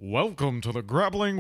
Welcome to the Grappling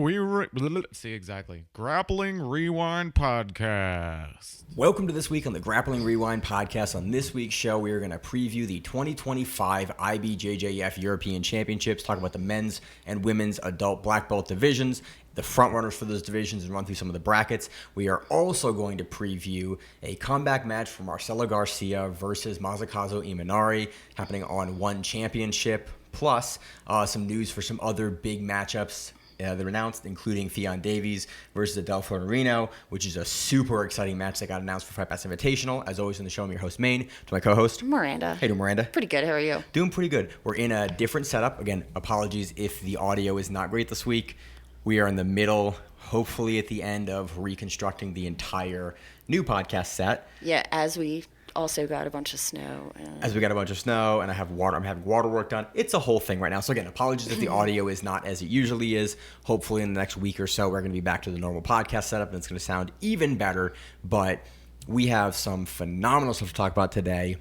Grappling Rewind Podcast. Welcome to this week on the Grappling Rewind Podcast. On this week's show, we are going to preview the 2025 IBJJF European Championships, talk about the men's and women's adult black belt divisions, the frontrunners for those divisions, and run through some of the brackets. We are also going to preview a comeback match for Marcelo Garcia versus Masakazu Iminari, happening on One Championship, plus some news for some other big matchups that were announced, including Ffion Davies versus Adele Fornarino, which is a super exciting match that got announced for Fight Pass Invitational. As always, in the show, I'm your host, Maine, to my co-host, Miranda. Hey, Miranda. Pretty good. How are you? Doing pretty good. We're in a different setup. Again, apologies if the audio is not great this week. We are in the middle, hopefully at the end of reconstructing the entire new podcast set. Yeah, as we also got a bunch of snow. And I have water. I'm having water work done. It's a whole thing right now. So again, apologies if the audio is not as it usually is. Hopefully in the next week or so, we're going to be back to the normal podcast setup, and it's going to sound even better. But we have some phenomenal stuff to talk about today.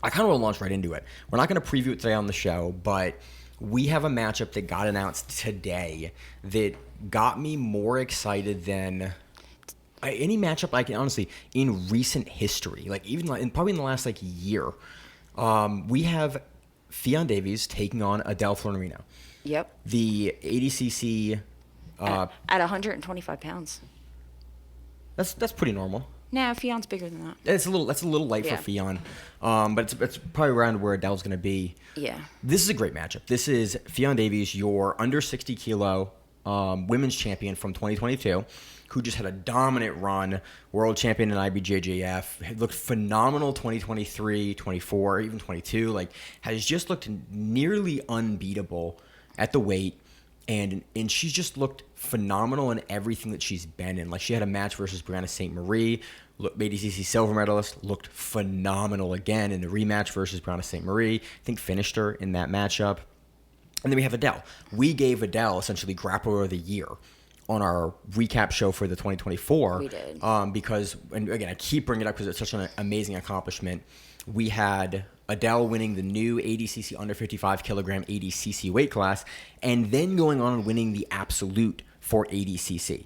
I kind of want to launch right into it. We're not going to preview it today on the show, but we have a matchup that got announced today that got me more excited than any matchup I can honestly in recent history, like even probably in the last year. We have Ffion Davies taking on Adele Fornarino. Yep. The ADCC at 125 pounds. That's pretty normal. Nah, Fion's bigger than that. That's a little light for Ffion, but it's probably around where Adele's going to be. Yeah. This is a great matchup. This is Ffion Davies, your under 60 kilo women's champion from 2022, who just had a dominant run, world champion in IBJJF, had looked phenomenal 2023, 24, even 22, has just looked nearly unbeatable at the weight, and she's just looked phenomenal in everything that she's been in. She had a match versus Brianna St. Marie, ADCC silver medalist, looked phenomenal again in the rematch versus Brianna St. Marie. I think finished her in that matchup. And then we have Adele. We gave Adele essentially Grappler of the Year on our recap show for the 2024. We did. Because, and again, I keep bringing it up because it's such an amazing accomplishment. We had Adele winning the new ADCC under 55 kilogram ADCC weight class, and then going on and winning the absolute for ADCC.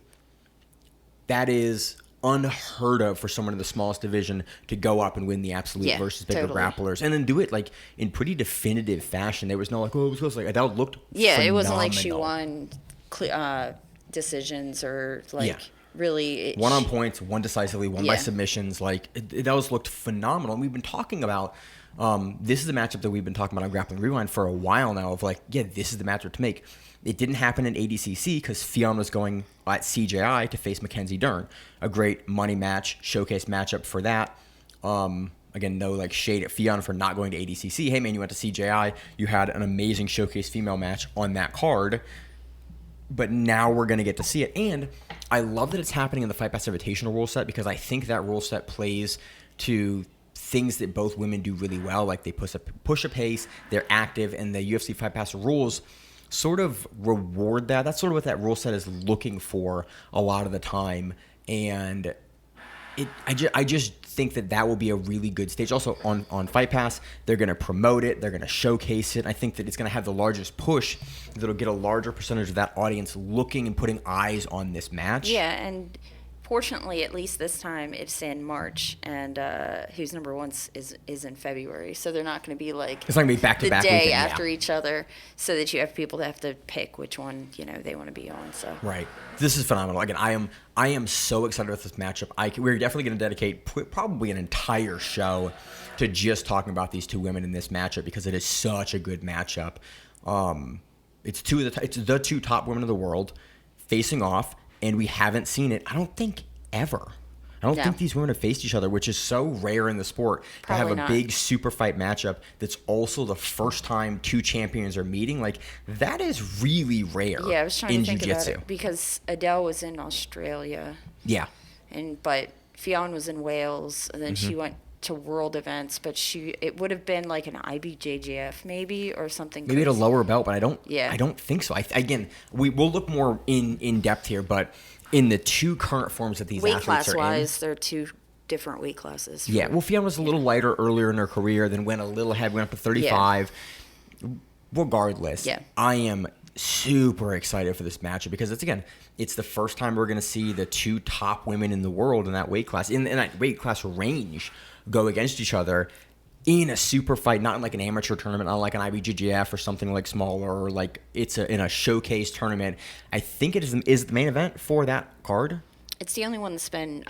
That is unheard of for someone in the smallest division to go up and win the absolute versus bigger grapplers, and then do it in pretty definitive fashion. There was no it was close. Adele looked phenomenal. It wasn't like she won decisions or really one on points, one decisively, one by submissions. Adele's looked phenomenal, and we've been talking about this is a matchup that we've been talking about on Grappling Rewind for a while now of this is the matchup to make. It didn't happen in ADCC because Ffion was going at CJI to face Mackenzie Dern. A great money match, showcase matchup for that. Again, no shade at Ffion for not going to ADCC. Hey man, you went to CJI. You had an amazing showcase female match on that card. But now we're going to get to see it. And I love that it's happening in the Fight Pass Invitational rule set, because I think that rule set plays to things that both women do really well. They push a pace, they're active, and the UFC Fight Pass rules sort of reward that. That's sort of what that rule set is looking for a lot of the time. And I just think that will be a really good stage. Also on Fight Pass, they're going to promote it, they're going to showcase it. I think that it's going to have the largest push, that'll get a larger percentage of that audience looking and putting eyes on this match. Yeah, and fortunately, at least this time, it's in March, and who's number one is in February. So they're not going to be it's not going to be back-to-back the day weekend, after each other, so that you have people that have to pick which one they want to be on. So right, this is phenomenal. Again, I am so excited with this matchup. We're definitely going to dedicate probably an entire show to just talking about these two women in this matchup, because it is such a good matchup. It's the two top women of the world facing off. And we haven't seen it, I don't think, ever. I don't think these women have faced each other, which is so rare in the sport. Probably to have a not. big super fight matchup that's also the first time two champions are meeting. That is really rare. Yeah, I was trying in to think jiu-jitsu. about it, because Adele was in Australia. Yeah. But Ffion was in Wales, and then she went to world events, but it would have been an IBJJF maybe, or something. Maybe crazy. at a lower belt, but I don't think so. We'll look more in depth here, but in the two current forms that these athletes are in. Weight class wise, they're two different weight classes. Yeah, well, Ffion was a little lighter earlier in her career, then went a little ahead, went up to 35. Regardless, I am super excited for this matchup because it's the first time we're going to see the two top women in the world in that weight class, in that weight class range, go against each other in a super fight, not in like an amateur tournament, not like an IBJJF or something like smaller, or like in a showcase tournament. I think it is the main event for that card. It's the only one that's been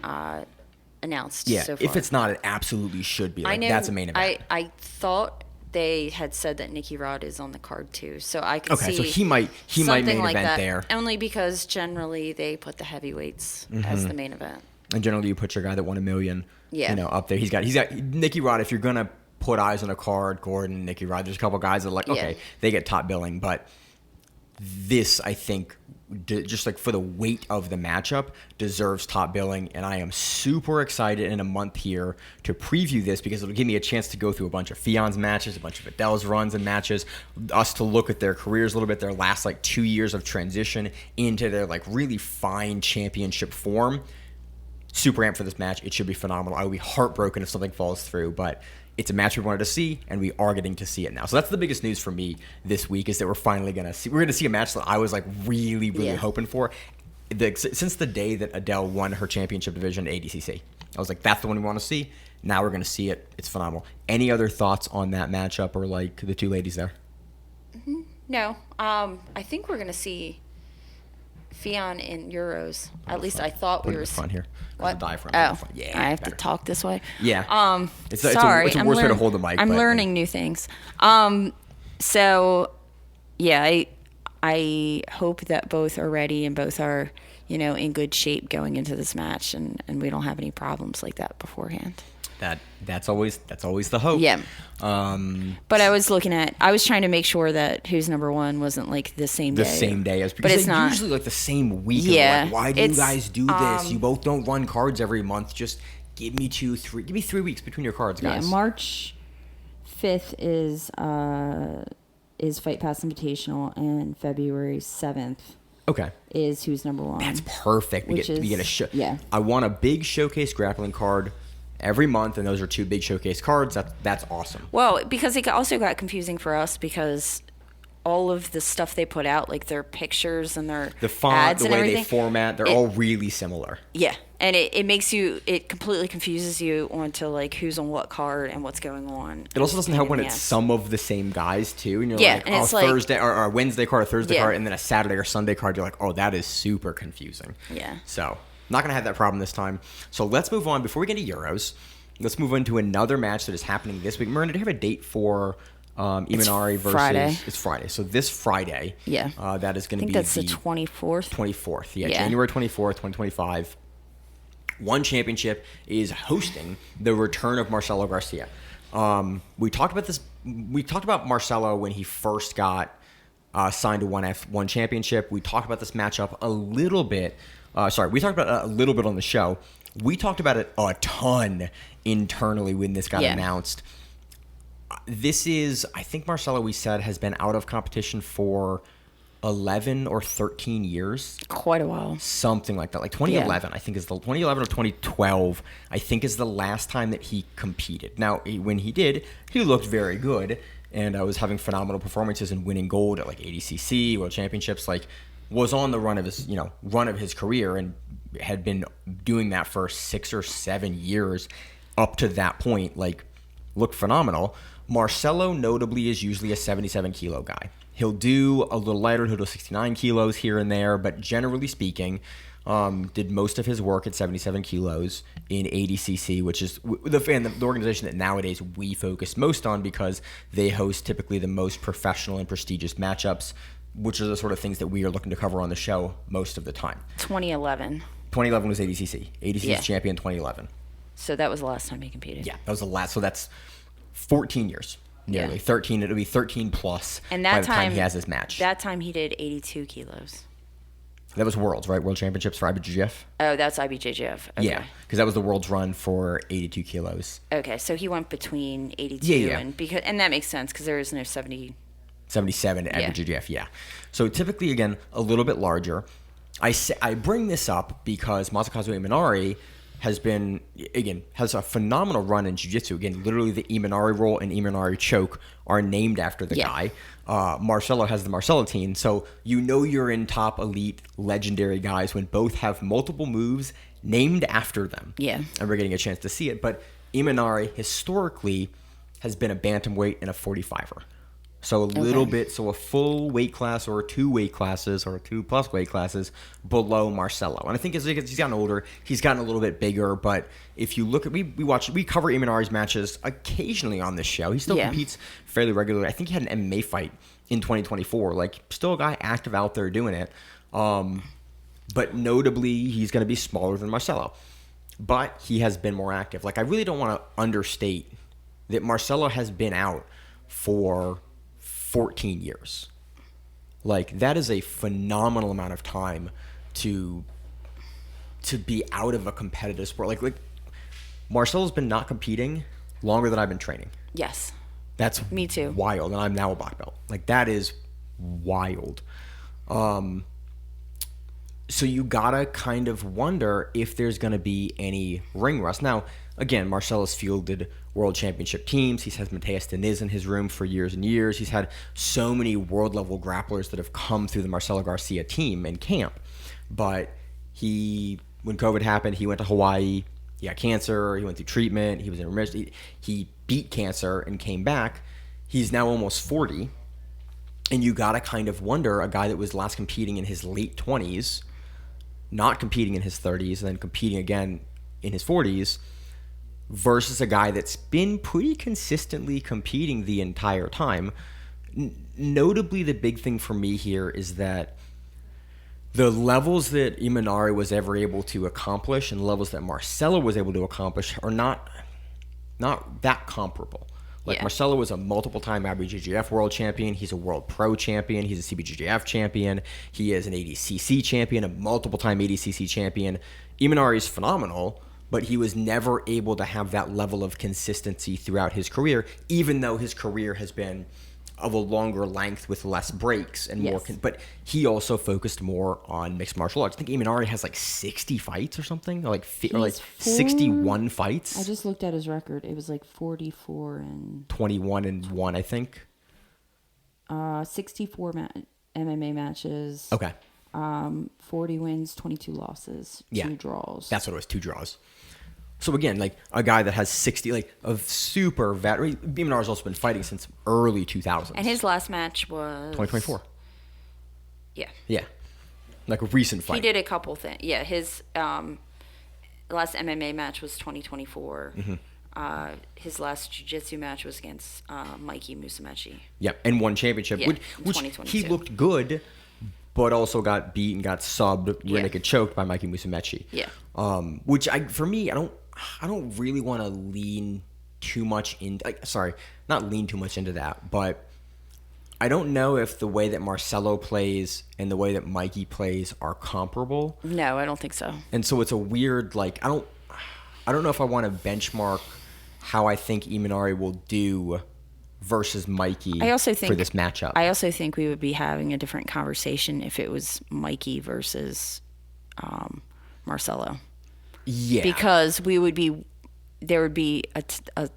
announced so far. If it's not, it absolutely should be. Like, I know, that's a main event. I thought they had said that Nicky Rod is on the card too, so I could see. Okay, so he might main like event that, there. only because generally they put the heavyweights as the main event. And generally, you put your guy that won $1 million, up there. He's got Nicky Rod. If you're gonna put eyes on a card, Gordon, Nicky Rod. There's a couple guys that are like, okay, they get top billing, but this, I think, just like for the weight of the matchup, deserves top billing, and I am super excited in a month here to preview this because it'll give me a chance to go through a bunch of Ffion's matches, a bunch of Adele's runs and matches, us to look at their careers a little bit, their last like 2 years of transition into their like really fine championship form. Super amped for this match. It should be phenomenal. I would be heartbroken if something falls through, but it's a match we wanted to see, and we are getting to see it now. So that's the biggest news for me this week, is that we're finally going to see. We're going to see a match that I was like really hoping for. Since the day that Adele won her championship division at ADCC, I was like, that's the one we want to see. Now we're going to see it. It's phenomenal. Any other thoughts on that matchup or like the two ladies there? No. I think we're going to see Ffion in Euros. At least I thought we were. Fun here. What? Diaphragm. Oh, yeah. I have to talk this way. Yeah. Sorry. It's a worse way to hold the mic. I'm learning new things. So, yeah, I hope that both are ready and both are, in good shape going into this match, and we don't have any problems like that beforehand. That's always the hope. Yeah. But I was trying to make sure that who's number one wasn't like the same day. The same day as, because but it's they not usually like the same week. Yeah. Like, why do you guys do this? You both don't run cards every month. Just give me 3 weeks between your cards, guys. Yeah, March 5th is Fight Pass Invitational, and February 7th is who's number one. That's perfect. We get a show. Yeah. I want a big showcase grappling card every month, and those are two big showcase cards. That's awesome. Well, because it also got confusing for us because all of the stuff they put out, like their pictures and their the font, ads the and way everything, they format, they're all really similar. Yeah, and it completely confuses you onto like who's on what card and what's going on. It also doesn't help when it's some of the same guys too, and you're like, and it's Thursday or Wednesday card or Thursday card, and then a Saturday or Sunday card. You're like, oh, that is super confusing. Yeah. So not gonna have that problem this time. So let's move on before we get to Euros. Let's move on to another match that is happening this week. Miranda, do you have a date for Iminari versus? Friday. It's Friday. So this Friday. Yeah. That is going to be that's the 24th. 24th. Yeah. January 24th, 2025. One Championship is hosting the return of Marcelo Garcia. We talked about this. We talked about Marcello when he first got signed to One Championship. We talked about this matchup a little bit. We talked about it a little bit on the show. We talked about it a ton internally when this got announced. This is, I think Marcello, we said, has been out of competition for 11 or 13 years. Quite a while. Something like that. Like 2011, I think is the 2011 or 2012, I think is the last time that he competed. Now, when he did, he looked very good and was having phenomenal performances and winning gold at like ADCC, World Championships, like was on the run of his career and had been doing that for 6 or 7 years up to that point, like looked phenomenal. Marcello notably is usually a 77 kilo guy. He'll do a little lighter, he'll do 69 kilos here and there, but generally speaking, did most of his work at 77 kilos in ADCC, which is the organization that nowadays we focus most on because they host typically the most professional and prestigious matchups, which are the sort of things that we are looking to cover on the show most of the time. 2011. 2011 was ADCC. ADCC's champion 2011. So that was the last time he competed. Yeah, that was the last. So that's 14 years, nearly. 13. It'll be 13 plus and that by the time he has his match. That time he did 82 kilos. That was Worlds, right? World Championships for IBJJF? Oh, that's IBJJF. Okay. Yeah, because that was the World's run for 82 kilos. Okay, so he went between 82 and that makes sense because there is no 77 at IBJJF, yeah. So typically, again, a little bit larger. I bring this up because Masakazu Iminari has a phenomenal run in jiu-jitsu. Again, literally the Iminari roll and Iminari choke are named after the guy. Marcello has the Marcello team. So you're in top elite legendary guys when both have multiple moves named after them. Yeah. And we're getting a chance to see it. But Iminari historically has been a bantamweight and a 45er. So a full weight class or 2 weight classes or 2+ weight classes below Marcello. And I think as he's gotten older, he's gotten a little bit bigger. But if you look at, we cover Iminari's matches occasionally on this show. He still competes fairly regularly. I think he had an MMA fight in 2024. Like, still a guy active out there doing it. But notably, he's going to be smaller than Marcello. But he has been more active. Like, I really don't want to understate that Marcello has been out for 14 years. Like, that is a phenomenal amount of time to be out of a competitive sport. Like Marcelo's been not competing longer than I've been training. Yes. That's me too. Wild. And I'm now a black belt. Like, that is wild. So you gotta kind of wonder if there's gonna be any ring rust. Now, again, Marcelo's fielded world championship teams. He's had Mateus Diniz in his room for years and years. He's had so many world-level grapplers that have come through the Marcelo Garcia team in camp. But when COVID happened, he went to Hawaii. He got cancer. He went through treatment. He was in remission. He beat cancer and came back. He's now almost 40. And you got to kind of wonder, a guy that was last competing in his late 20s, not competing in his 30s, and then competing again in his 40s, versus a guy that's been pretty consistently competing the entire time. Notably, the big thing for me here is that the levels that Iminari was ever able to accomplish and the levels that Marcello was able to accomplish are not that comparable. Like, Marcello was a multiple-time IBJJF world champion. He's a world pro champion. He's a CBJJF champion. He is an ADCC champion, a multiple-time ADCC champion. Iminari is phenomenal, but he was never able to have that level of consistency throughout his career, even though his career has been of a longer length with less breaks and more. But he also focused more on mixed martial arts. I think Iminari has like 60 fights or something, or like 61 fights. I just looked at his record. It was like 44 and 21 and 1, I think. 64 MMA matches. Okay. 40 wins, 22 losses, 2 draws. That's what it was, 2 draws. So again, like a guy that has 60, like a super veteran. Iminari's also been fighting since early 2000s. And his last match was 2024. Yeah. Yeah. Like a recent fight. He did a couple things. Yeah, his last MMA match was 2024. Mm-hmm. His last jiu-jitsu match was against Mikey Musumeci. Yeah, and won championship, which he looked good, but also got beat and got subbed, rear naked choked by Mikey Musumeci. Yeah. Which I don't really want to lean too much into. Not lean too much into that, but I don't know if the way that Marcello plays and the way that Mikey plays are comparable. No, I don't think so. And so it's a weird, like, I don't know if I want to benchmark how I think Iminari will do versus Mikey for this matchup. I also think we would be having a different conversation if it was Mikey versus Marcello. Yeah. Because there would be a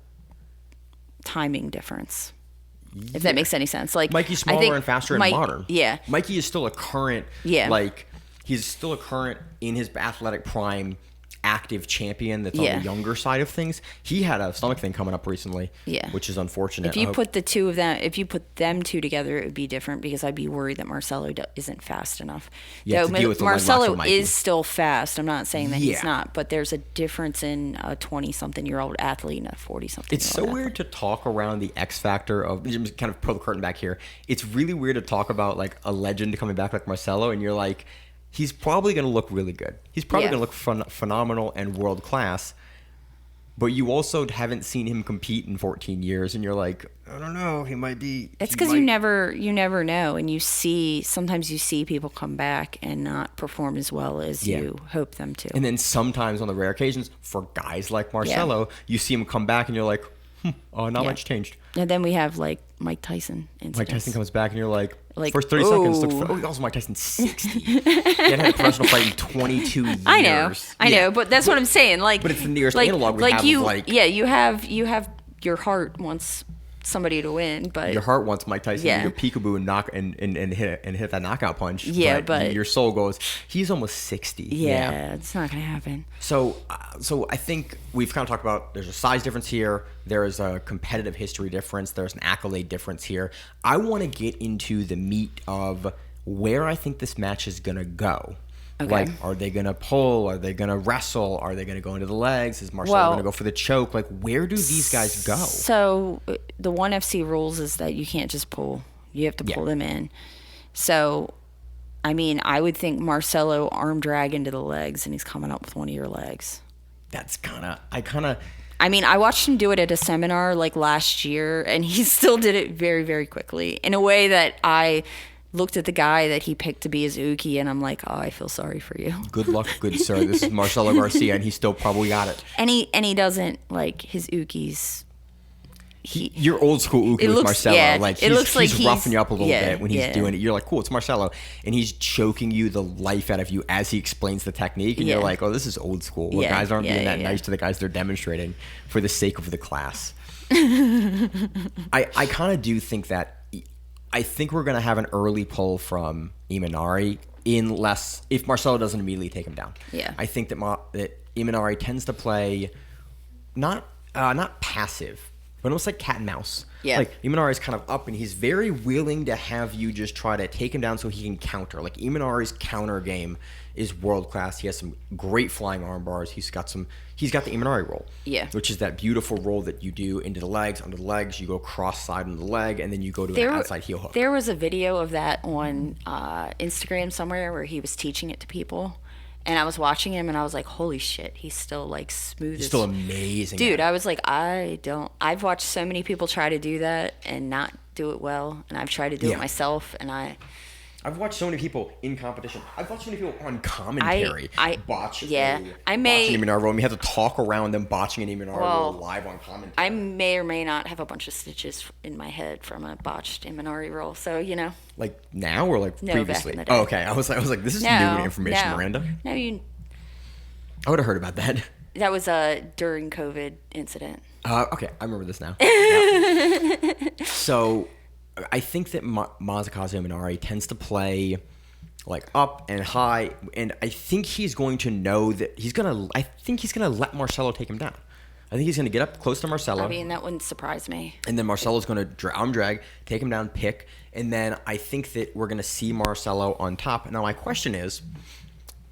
timing difference. If that makes any sense. Like, Mikey's smaller and faster and modern. Yeah. Mikey is still a current, he's still a current in his athletic prime active champion that's on the younger side of things. He had a stomach thing coming up recently, which is unfortunate. If you put the two of them, if you put them two together, it would be different because I'd be worried that Marcello isn't fast enough. Yeah, to deal with the Marcello is still fast. I'm not saying that he's not, but there's a difference in a 20-something-year-old athlete and a 40-something-year-old It's so weird to talk around the X factor of, just kind of pull the curtain back here. It's really weird to talk about like a legend coming back like Marcello, and you're like, he's probably going to look really good. He's probably going to look phenomenal and world class. But you also haven't seen him compete in 14 years, and you're like, I don't know, he might be. It's because you never know, and sometimes you see people come back and not perform as well as you hope them to. And then sometimes on the rare occasions, for guys like Marcello, you see him come back, and you're like, not much changed. And then we have like Mike Tyson incidents. Mike Tyson comes back, and you're like, Like first 30 seconds looked also Mike Tyson 60. He hadn't had a professional fight in 22 years. I know, but that's what I'm saying. Like, but it's the nearest like, analog we like have. you, Of you have your heart wants somebody to win, but your heart wants Mike Tyson to do peekaboo and hit that knockout punch. Yeah, but your soul goes, he's almost 60. Yeah, it's not gonna happen. So I think we've kind of talked about there's a size difference here. There is a competitive history difference. There's an accolade difference here. I want to get into the meat of where I think this match is gonna go. Okay. Like, are they going to pull? Are they going to wrestle? Are they going to go into the legs? Is Marcello going to go for the choke? Like, where do these guys go? So the ONE FC rules is that you can't just pull. You have to pull them in. So, I mean, I would think Marcello arm drag into the legs, and he's coming up with one of your legs. That's I mean, I watched him do it at a seminar like last year, and he still did it very, very quickly in a way that I looked at the guy that he picked to be his uke, and I'm like, oh, I feel sorry for you. Good luck, good sir. This is Marcelo Garcia, and he still probably got it. And he doesn't, like, his ukes. You're old school uke with Marcello. Yeah, like, he's roughing you up a little bit when he's doing it. You're like, cool, it's Marcello. And he's choking you the life out of you as he explains the technique. And you're like, oh, this is old school. Well, guys aren't being that nice to the guys they're demonstrating for the sake of the class. I kind of do think that I think we're going to have an early pull from Iminari if Marcello doesn't immediately take him down. Yeah. I think that Iminari tends to play not passive, but almost like cat and mouse. Yeah. Like, Iminari is kind of up, and he's very willing to have you just try to take him down so he can counter. Like, Iminari's counter game is world class. He has some great flying arm bars. He's got the Iminari roll. Yeah. Which is that beautiful roll that you do into the legs, under the legs, you go cross side into the leg, and then you go to an outside heel hook. There was a video of that on Instagram somewhere where he was teaching it to people. And I was watching him, and I was like, holy shit, he's still, like, smooth. He's still amazing. Dude, I was like, I've watched so many people try to do that and not do it well. And I've tried to do it myself, and I've watched so many people in competition. I've watched so many people on commentary botch an Iminari roll. And we have to talk around them botching an Iminari roll live on commentary. I may or may not have a bunch of stitches in my head from a botched Iminari roll. So, you know. Like now or like previously? Back in the day. Oh, okay. I was like, this is new information, Miranda. No, I would have heard about that. That was a during COVID incident. Okay, I remember this now. So, I think that Masakazu Iminari tends to play like up and high, and I think he's going to know that I think he's gonna let Marcello take him down. I think he's gonna get up close to Marcello. I mean, that wouldn't surprise me. And then Marcello's gonna arm drag, take him down, pick, and then I think that we're gonna see Marcello on top. Now my question is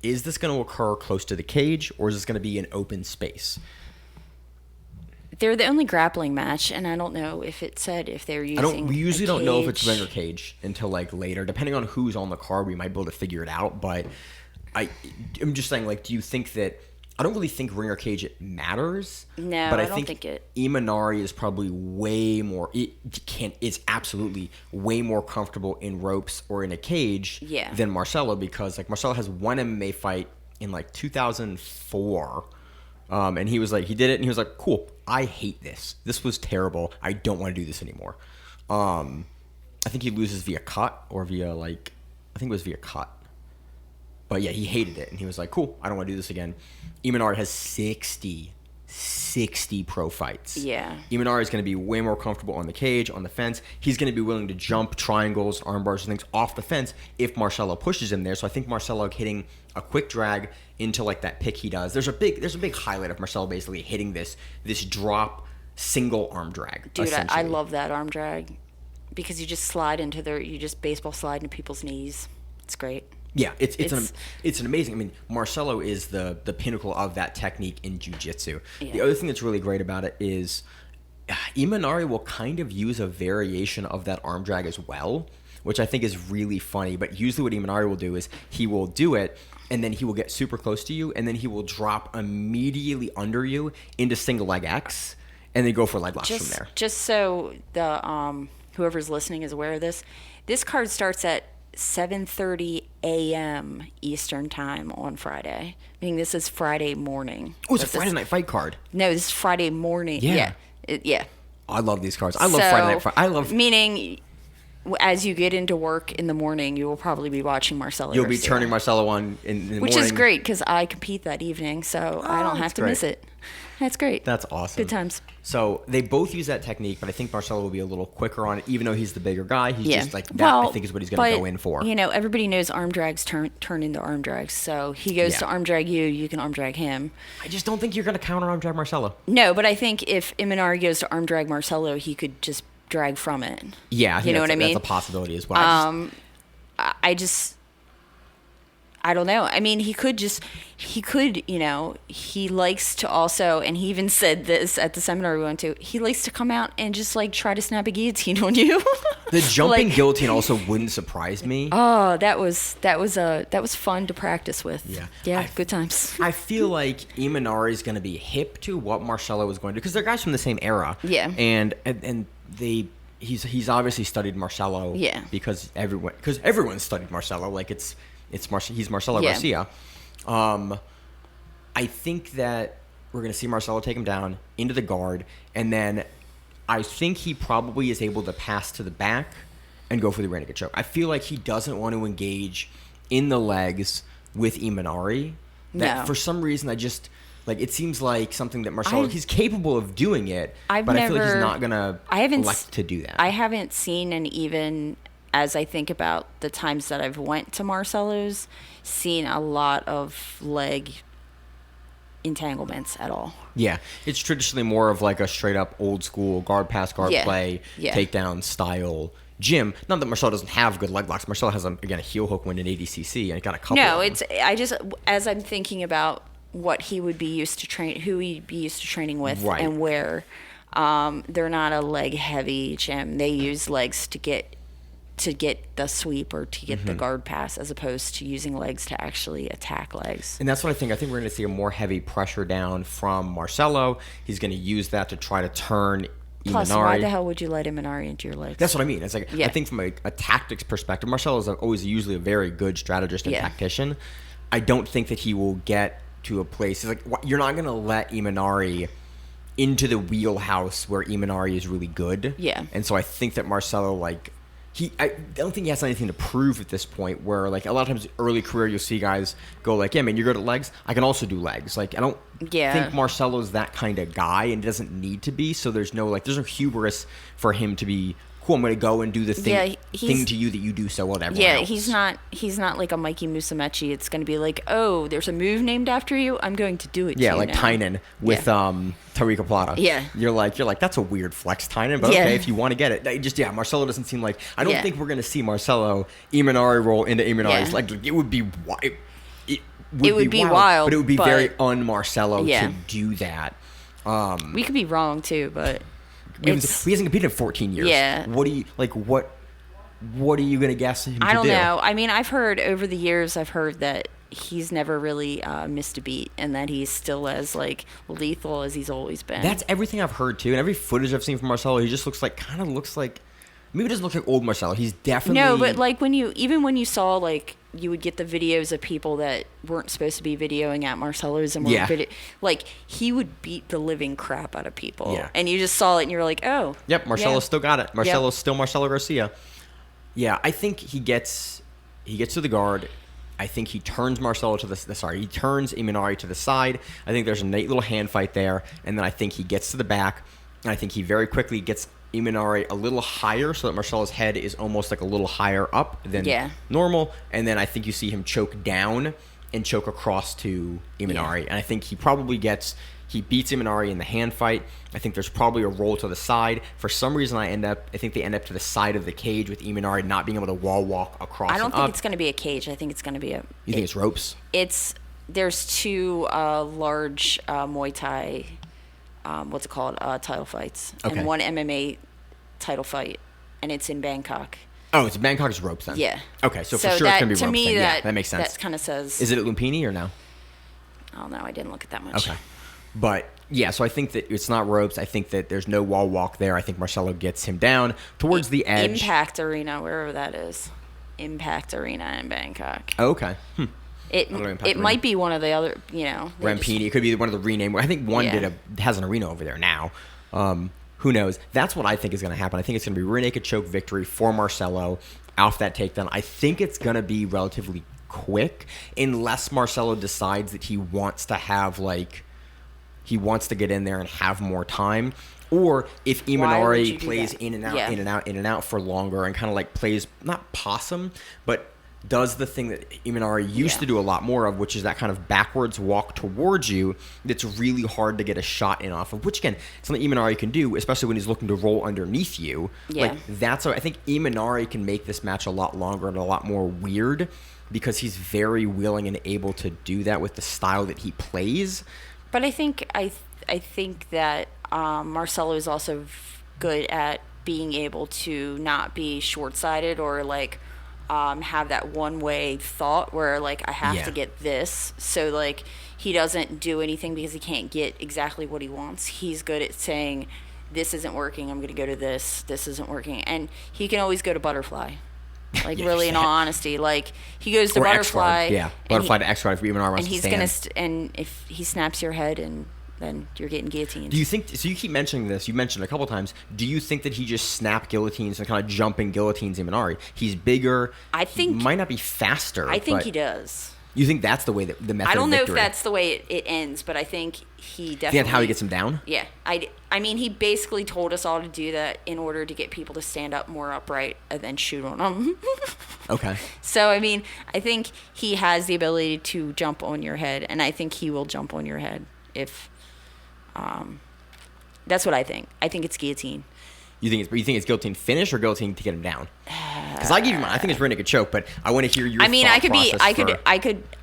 this gonna occur close to the cage, or is this gonna be an open space? They're the only grappling match, and I don't know if it said if they're using. We usually don't know if it's ring or cage until like later, depending on who's on the card. We might be able to figure it out, but I'm just saying, like, do you think that? I don't really think ring or cage matters. No, but I don't think it. Iminari is probably way more. It's absolutely way more comfortable in ropes or in a cage than Marcello, because like Marcello has one MMA fight in like 2004. And he was like, he did it, and he was like, cool, I hate this. This was terrible. I don't want to do this anymore. I think he loses via cut or via, like, I think it was via cut. But yeah, he hated it, and he was like, cool, I don't want to do this again. Iminari has 60 pro fights. Yeah. Iminari is going to be way more comfortable on the cage, on the fence. He's going to be willing to jump triangles, arm bars, and things off the fence if Marcello pushes him there. So I think Marcello hitting a quick drag into like that pick he does. There's a big highlight of Marcello basically hitting this drop single arm drag. Dude, I love that arm drag because you just baseball slide into people's knees. It's great. Yeah, it's an amazing. I mean, Marcello is the pinnacle of that technique in jiu-jitsu. Yeah. The other thing that's really great about it is Iminari will kind of use a variation of that arm drag as well, which I think is really funny. But usually what Iminari will do is he will do it, and then he will get super close to you, and then he will drop immediately under you into single leg X, and then go for leg locks from there. Just so the whoever's listening is aware of this, this card starts at 7:30 a.m. Eastern time on Friday. Meaning this is Friday morning. Oh, it's a Friday night fight card. No, this is Friday morning. Yeah. Yeah. I love these cards. I love Friday night fight. Meaning as you get into work in the morning, you will probably be watching Marcelo. You'll be turning Marcello on in the morning. Which is great because I compete that evening, so I don't have to miss it. That's great. That's awesome. Good times. So they both use that technique, but I think Marcello will be a little quicker on it, even though he's the bigger guy. He's just like, that I think is what he's going to go in for. You know, everybody knows arm drags turn into arm drags. So he goes to arm drag you, you can arm drag him. I just don't think you're going to counter arm drag Marcello. No, but I think if Iminari goes to arm drag Marcello, he could just drag from it. Yeah, I think you know what I mean? That's a possibility as well. I don't know. I mean, he could, you know, he likes to also, and he even said this at the seminar we went to, he likes to come out and just like try to snap a guillotine on you. The jumping guillotine also wouldn't surprise me. Oh, that was fun to practice with. Yeah, good times. I feel like Iminari is going to be hip to what Marcello is going to do because they're guys from the same era. Yeah. And he's obviously studied Marcello. Yeah. Because everyone studied Marcello. Like he's Marcelo Garcia. I think that we're going to see Marcello take him down into the guard, and then I think he probably is able to pass to the back and go for the renegade choke. I feel like he doesn't want to engage in the legs with Iminari. No. For some reason, it seems like something that Marcello, he's capable of doing it, but I feel like he's not going to elect to do that. I haven't seen an even... As I think about the times that I've went to Marcello's, seen a lot of leg entanglements at all. Yeah, it's traditionally more of like a straight up old school guard pass, guard play, takedown style gym. Not that Marcello doesn't have good leg locks. Marcello has a heel hook win in ADCC, and he got a couple. No, as I'm thinking about what he would be used to who he'd be used to training with, and where. They're not a leg heavy gym. They use legs to get the sweep or to get the guard pass as opposed to using legs to actually attack legs. And that's what I think. I think we're going to see a more heavy pressure down from Marcello. He's going to use that to try to turn Iminari. Plus, why the hell would you let Iminari into your legs? That's what I mean. It's like I think from a tactics perspective, Marcello is always usually a very good strategist and tactician. I don't think that he will get to a place. It's like you're not going to let Iminari into the wheelhouse where Iminari is really good. Yeah. And so I think that Marcello I don't think he has anything to prove at this point where, like, a lot of times early career you'll see guys go like, yeah, man, you're good at legs. I can also do legs. Like, I don't think Marcello's that kind of guy and doesn't need to be. So there's no hubris for him to be, cool, I'm going to go and do the thing to you that you do so well to everyone else. He's not like a Mikey Musumeci. It's going to be like, oh, there's a move named after you. I'm going to do it to you like now. Tynan with Tariqa Plata. Yeah. You're like, that's a weird flex, Tynan, but okay, if you want to get it. Marcello doesn't seem like, I don't think we're going to see Marcello Iminari roll into Iminari's leg. It would be wild. It would be wild, but it would be very un-Marcello to do that. We could be wrong too, but he hasn't competed in 14 years. Yeah. What do you what are you going to guess him to do? I don't know. I mean, I've heard over the years, that he's never really missed a beat and that he's still as lethal as he's always been. That's everything I've heard too, and every footage I've seen from Marcello, he just looks like maybe it doesn't look like old Marcello. He's definitely no, but when you saw you would get the videos of people that weren't supposed to be videoing at Marcello's and he would beat the living crap out of people. Yeah. And you just saw it and you're like, oh. Yep, Marcello still got it. Marcello's still Marcelo Garcia. Yeah, I think he gets to the guard. I think he turns he turns Iminari to the side. I think there's a neat little hand fight there, and then I think he gets to the back, and I think he very quickly gets Iminari a little higher so that Marcello's head is almost a little higher up than normal, and then I think you see him choke down and choke across to Iminari, and I think he beats Iminari in the hand fight. I think there's probably a roll to the side. For some reason, I think they end up to the side of the cage with Iminari not being able to wall walk across. I don't think it's going to be a cage. I think it's going to be You think it's ropes? There's two large Muay Thai, what's it called, title fights, and one MMA title fight, and it's in Bangkok. Oh, it's Bangkok's ropes then. Yeah. Okay, so for sure it's going to be ropes. To me, that makes sense. That kind of says. Is it at Lumpini or no? Oh no, I didn't look at that much. Okay. But, yeah, so I think that it's not ropes. I think that there's no wall walk there. I think Marcello gets him down towards the edge. Impact Arena, wherever that is. Impact Arena in Bangkok. Oh, okay. It might be one of the other, Rampini. It could be one of the rename. I think one has an arena over there now. who knows? That's what I think is going to happen. I think it's going to be rear naked choke victory for Marcello off that takedown. I think it's going to be relatively quick unless Marcello decides that he wants to have he wants to get in there and have more time, or if Iminari plays in and out for longer and kind of like plays not possum but does the thing that Iminari used to do a lot more of, which is that kind of backwards walk towards you that's really hard to get a shot in off of, which again, something Iminari can do, especially when he's looking to roll underneath you. Yeah. I think Iminari can make this match a lot longer and a lot more weird because he's very willing and able to do that with the style that he plays. But I think that Marcello is also good at being able to not be short-sighted or have that one-way thought where I have to get this. So he doesn't do anything because he can't get exactly what he wants. He's good at saying, this isn't working, I'm going to go to this. This isn't working. And he can always go to butterfly. Really, in all honesty, he goes to or butterfly. Butterfly to X guard if Iminari wants to stand. And he's and if he snaps your head, and then you're getting guillotined. Do you think? So you keep mentioning this. You mentioned it a couple times. Do you think that he just snap guillotines and kind of jumping guillotines Iminari? He's bigger. I think he might not be faster. I think he does. You think that's the way that the method? I don't know if that's the way it ends, but I think he definitely. That's how he gets him down. Yeah, I mean, he basically told us all to do that in order to get people to stand up more upright and then shoot on them. Okay. So I mean, I think he has the ability to jump on your head, and I think he will jump on your head if. That's what I think. I think it's guillotine. You think it's guillotine finish or guillotine to get him down? Because I give you mine. I think it's rear naked choke, but I want to hear your. I mean, thought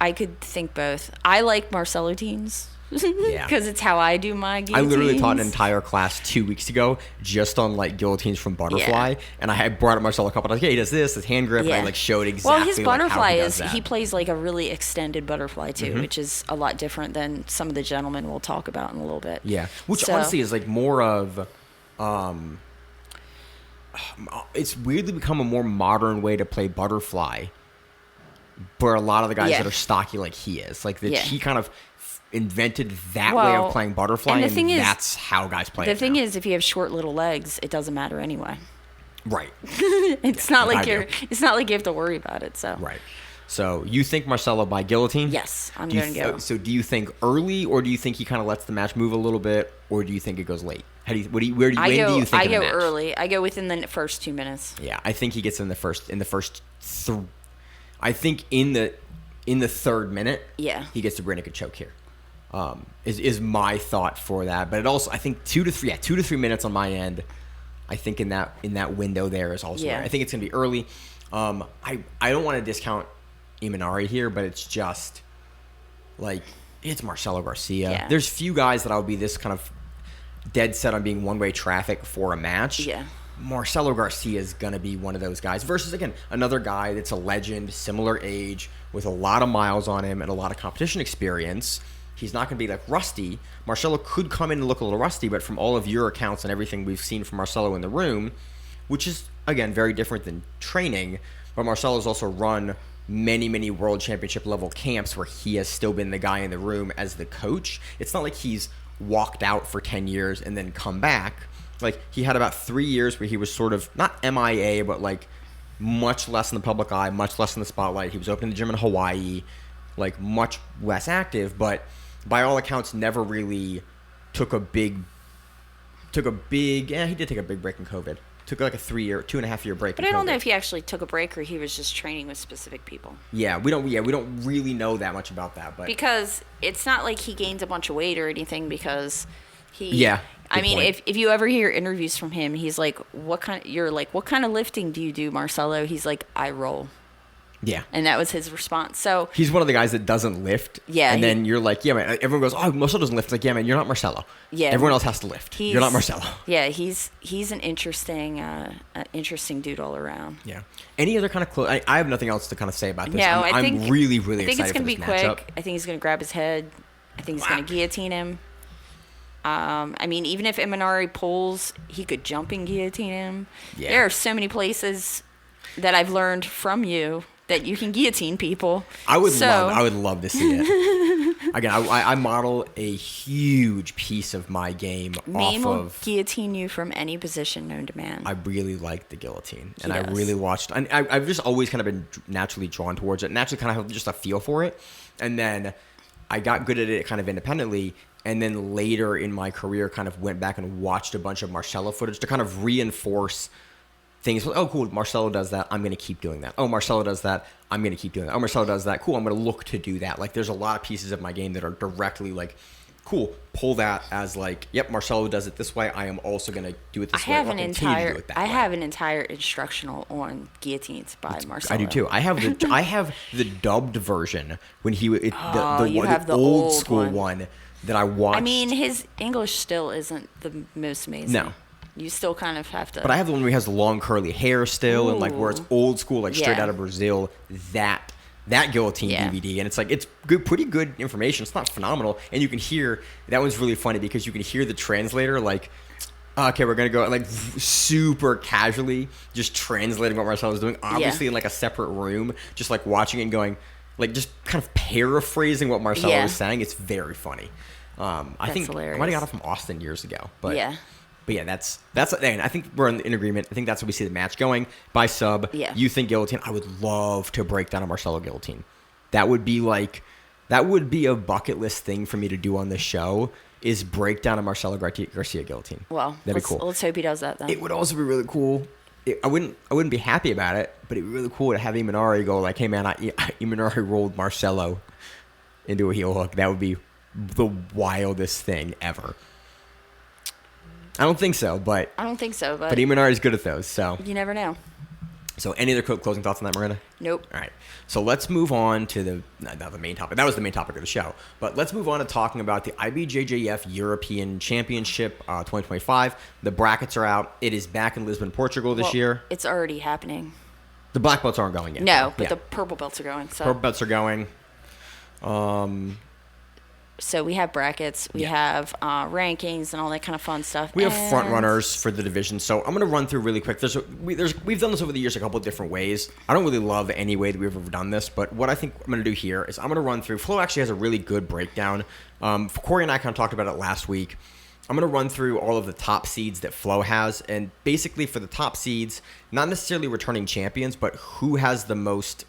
I could think both. I like Marcello teams. Yeah. Because it's how I do my guillotines. I literally taught an entire class 2 weeks ago just on guillotines from butterfly, and I had brought up Marcello a couple times. He does this, his hand grip, and I showed exactly. Well, his butterfly how he plays a really extended butterfly too, which is a lot different than some of the gentlemen we'll talk about in a little bit. Yeah, which honestly is more of. It's weirdly become a more modern way to play butterfly, for a lot of the guys that are stocky like he is, he kind of invented that way of playing butterfly, and that's how guys play. The thing is, if you have short little legs, it doesn't matter anyway. Right. It's not like you have to worry about it. So right. So you think Marcello by guillotine? Yes, I'm going to go. So do you think early, or do you think he kind of lets the match move a little bit, or do you think it goes late? When do you think? I go early. I go within the first 2 minutes. Yeah, I think he gets in the first. I think in the third minute. Yeah. He gets the rear naked choke here. Is my thought for that, but it also I think 2 to 3 minutes on my end. I think in that window there is also. I think it's gonna be early. I don't want to discount Iminari here, but it's just it's Marcelo Garcia. Yeah. There's few guys that I'll be this kind of dead set on being one-way traffic for a match. Yeah. Marcelo Garcia is going to be one of those guys versus, again, another guy that's a legend, similar age, with a lot of miles on him and a lot of competition experience. He's not going to be rusty. Marcello could come in and look a little rusty, but from all of your accounts and everything we've seen from Marcello in the room, which is, again, very different than training, but Marcello's also run many, many world championship level camps where he has still been the guy in the room as the coach. It's not like he's walked out for 10 years and then come back. He had about 3 years where he was sort of not MIA, but much less in the public eye, much less in the spotlight. He was opening the gym in Hawaii, much less active, but by all accounts never really took a big he did take a big break in COVID. Took a 2.5 year break. But I don't know if he actually took a break or he was just training with specific people. Yeah, we don't really know that much about that, but because it's not like he gained a bunch of weight or anything, because he. Yeah. I mean, if you ever hear interviews from him, he's what kind of lifting do you do, Marcello? He's I roll. Yeah. And that was his response. So he's one of the guys that doesn't lift. Yeah. And then you're yeah, man. Everyone goes, oh, Marcello doesn't lift. Yeah, man, you're not Marcello. Yeah. Everyone else has to lift. You're not Marcello. Yeah, he's an interesting dude all around. Yeah. Any other kind of close? I have nothing else to kind of say about this. No, I'm really, really excited. I think it's going to be quick. I think he's going to grab his head. I think he's going to guillotine him. I mean, even if Iminari pulls, he could jump and guillotine him. Yeah. There are so many places that I've learned from you that you can guillotine people. I would love to see it. Again, I model a huge piece of my game Maine off will of. guillotine you from any position known to man. I really like the guillotine, and He I does. really watched. And I've just always kind of been naturally drawn towards it, naturally kind of have just a feel for it. And then I got good at it kind of independently, and then later in my career, kind of went back and watched a bunch of Marcello footage to kind of reinforce things. Oh, cool, Marcello does that. I'm going to keep doing that. Oh, Marcello does that. I'm going to keep doing that. Oh, Marcello does that. Cool, I'm going to look to do that. Like, there's a lot of pieces of my game that are directly like, cool, pull that as like, yep, Marcello does it this way. I am also going to do it this way. I I'll continue to do it that way. have an entire instructional on guillotines by Marcello. I do too. I have the dubbed version when he you have the the old old school one. that I watched. I mean, his English still isn't the most amazing. No. You still kind of have to. But I have the one where he has the long curly hair still, and like where it's old school, like straight Yeah. out of Brazil. That guillotine Yeah. DVD, and it's like it's good, pretty good information. It's not phenomenal, and you can hear that one's really funny because you can hear the translator like, okay, we're gonna go like super casually just translating what Marcello's doing, obviously in like a separate room, just like watching it and going, like just kind of paraphrasing what Marcello Yeah. is saying. It's very funny. I think hilarious. I might have got it from Austin years ago, but Yeah. But yeah, that's and I think we're in agreement. I think that's how we see the match going. By sub, Yeah. you think guillotine. I would love to break down a Marcello guillotine. That would be a bucket list thing for me to do on this show, is break down a Marcelo Garcia guillotine. Well, that'd be cool. Let's hope he does that then. It would also be really cool. I wouldn't be happy about it, but it'd be really cool to have Iminari go like, hey man, Iminari rolled Marcello into a heel hook. That would be the wildest thing ever. I don't think so, but Iminari is good at those. So you never know. So any other closing thoughts on that, Miranda? Nope. All right. So let's move on to the main topic. That was the main topic of the show. But let's move on to talking about the IBJJF European Championship 2025. The brackets are out. It is back in Lisbon, Portugal this year. It's already happening. The black belts aren't going yet. No, but the purple belts are going. So. Purple belts are going. So we have brackets, we have rankings, and all that kind of fun stuff. We have front runners for the division, so I'm going to run through really quick. We've done this over the years a couple of different ways. I don't really love any way that we've ever done this, but what I think I'm going to do here is I'm going to run through. Flo actually has a really good breakdown. Corey and I kind of talked about it last week. I'm going to run through all of the top seeds that Flo has, and basically for the top seeds, not necessarily returning champions, but who has the most,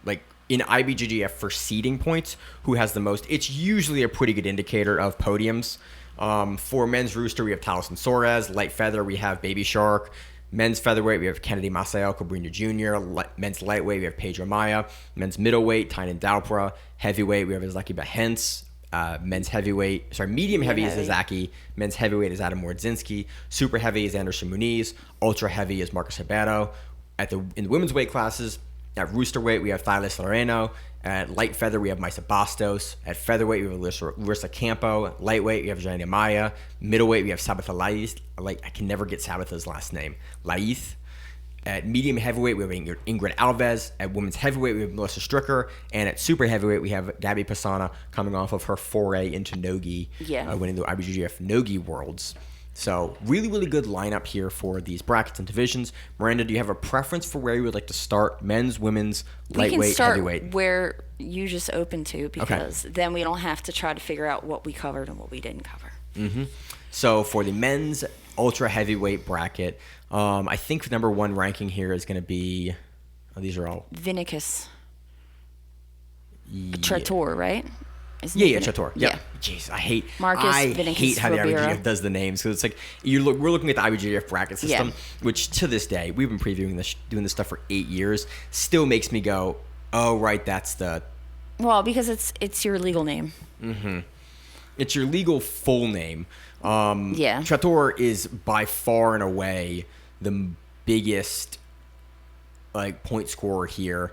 like, in IBJJF for seeding points, who has the most. It's usually a pretty good indicator of podiums. For men's rooster, we have Taliesin Soares. Light feather, we have Baby Shark. Men's featherweight, we have Kennedy Maseo Cabrinho Jr. Men's lightweight, we have Pedro Maya. Men's middleweight, Tynan Daupra. Heavyweight, we have Izaki Bahens. Medium heavy is Izaki. Men's heavyweight is Adam Wardzinski. Super heavy is Anderson Muniz. Ultra heavy is Marcos Ribeiro. In the women's weight classes, at rooster weight, we have Thales Loreno. At light feather, we have Maisa Bastos. At featherweight, we have Larissa Campo. Lightweight, we have Jania Maya. Middleweight, we have Sabatha Laiz. I can never get Sabatha's last name. Laiz. At medium heavyweight, we have Ingrid Alves. At women's heavyweight, we have Melissa Stricker. And at super heavyweight, we have Gabby Pisana coming off of her foray into Nogi, winning the IBJJF Nogi Worlds. So really, really good lineup here for these brackets and divisions. Miranda, do you have a preference for where you would like to start? Men's, women's, lightweight, we can start heavyweight? Where you just open to, because then we don't have to try to figure out what we covered and what we didn't cover. Mm-hmm. So for the men's ultra heavyweight bracket, I think number one ranking here is going to be. These are all Vinicus. Yeah. Trattor, right? Yeah, Trattor. Yep. Yeah. Jeez, I hate how the IBJJF does the names. So it's like we're looking at the IBJJF bracket system, which to this day, we've been previewing this, doing this stuff for 8 years, still makes me go, oh, right, that's the... Well, because it's your legal name. Mm-hmm. It's your legal full name. Yeah. Trattor is by far and away the biggest point scorer here.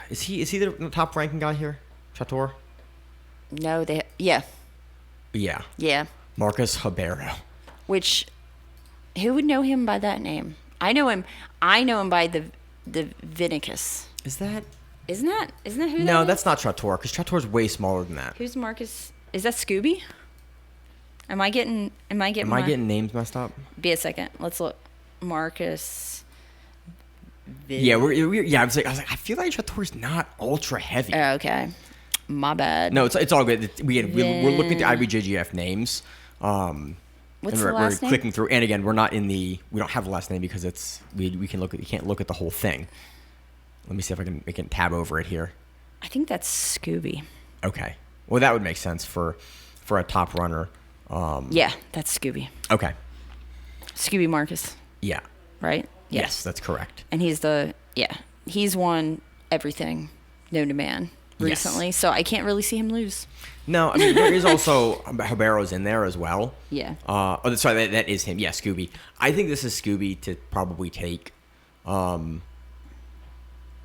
Is he the top ranking guy here? Trattor? No, Yeah. Marcos Ribeiro. Who would know him by that name? I know him by the Vinicus. Isn't that who that is? No, that's not Trattor, because Trattor's way smaller than that. Who's Marcus? Is that Scooby? Am I getting names messed up? Be a second. Let's look. Marcus. Yeah, I was like, I feel like Trattor's not ultra heavy. Oh, okay. My bad. No, it's all good. We're looking at the IBJJF names. What's and the last name? We're clicking through, and again, we don't have the last name because we can't look at the whole thing. Let me see if I can tab over it here. I think that's Scooby. Okay, well that would make sense for a top runner. Yeah, that's Scooby. Okay, Scooby Marcus. Yeah. Right. Yes, that's correct. And he's won everything known to man recently, so I can't really see him lose. No, I mean, there is also Habero's in there as well. Yeah. Sorry, that is him. Yeah, Scooby. I think this is Scooby to probably take.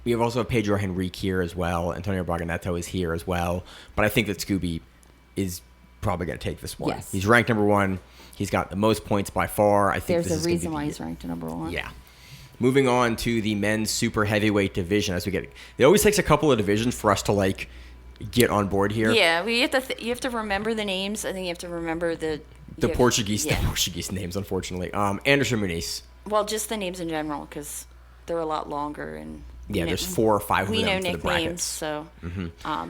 We have also Pedro Henrique here as well. Antonio Braganetto is here as well. But I think that Scooby is probably going to take this one. Yes. He's ranked number 1. He's got the most points by far. I think There's a reason why he's ranked number 1. Yeah. Moving on to the men's super heavyweight division, it always takes a couple of divisions for us to get on board here. Yeah, you have to remember the names. I think you have to remember the Portuguese names, unfortunately. Anderson Muniz. Well, just the names in general, because they're a lot longer and. There's 4 or 5 of them for the brackets. We know nicknames, so.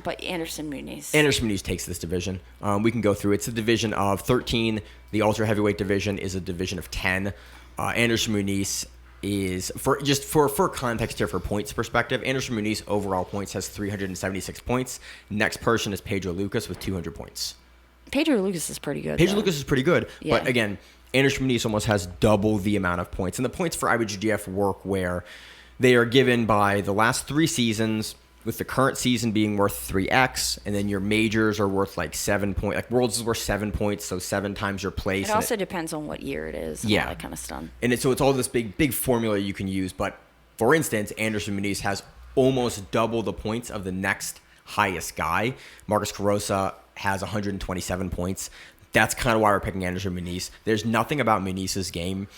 But Anderson Muniz. Anderson Muniz takes this division. We can go through. It's a division of 13. The ultra heavyweight division is a division of 10. Anderson Muniz is for context here, for points perspective. Anderson Muniz overall points has 376 points. Next person is Pedro Lucas with 200 points. Pedro Lucas is pretty good. Lucas is pretty good, Yeah. but again, Anderson Muniz almost has double the amount of points, and the points for IBJJF work where they are given by the last 3 seasons, with the current season being worth 3x, and then your majors are worth 7 points. Like Worlds is worth 7 points, so 7 times your place. It also depends on what year it is. And all that kind of stuff. And so it's all this big formula you can use. But for instance, Anderson Muniz has almost double the points of the next highest guy. Marcus Carosa has 127 points. That's kind of why we're picking Anderson Muniz. There's nothing about Muniz's game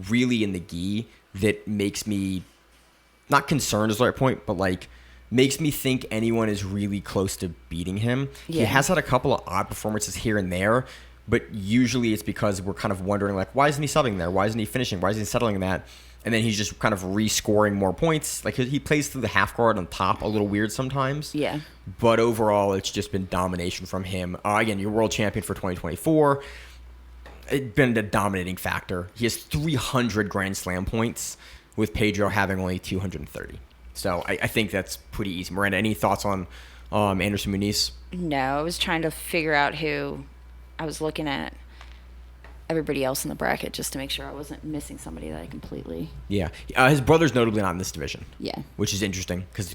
really in the gi that makes me, not concerned is the right point, but makes me think anyone is really close to beating him. Yeah. He has had a couple of odd performances here and there, but usually it's because we're kind of wondering, why isn't he subbing there? Why isn't he finishing? Why isn't he settling that? And then he's just kind of rescoring more points. He plays through the half guard on top, a little weird sometimes. Yeah. But overall, it's just been domination from him. Again, you're world champion for 2024. It's been a dominating factor. He has 300 Grand Slam points, with Pedro having only 230. So I think that's pretty easy. Miranda, any thoughts on Anderson Muniz? No, I was trying to figure out who. I was looking at everybody else in the bracket just to make sure I wasn't missing somebody that I completely. Yeah. His brother's notably not in this division. Yeah. Which is interesting because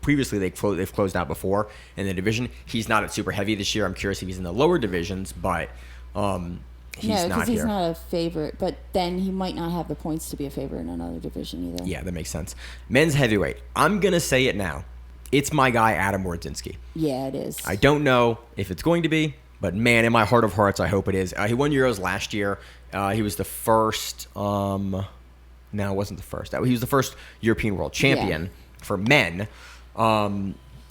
previously they've closed out before in the division. He's not at super heavy this year. I'm curious if he's in the lower divisions, but he's not here. No, because he's not a favorite, but then he might not have the points to be a favorite in another division either. Yeah, that makes sense. Men's heavyweight. I'm going to say it now. It's my guy, Adam Wardzinski. Yeah, it is. I don't know if it's going to be, but man, in my heart of hearts, I hope it is. He won Euros last year. He was the first. No, it wasn't the first. He was the first European world champion for men.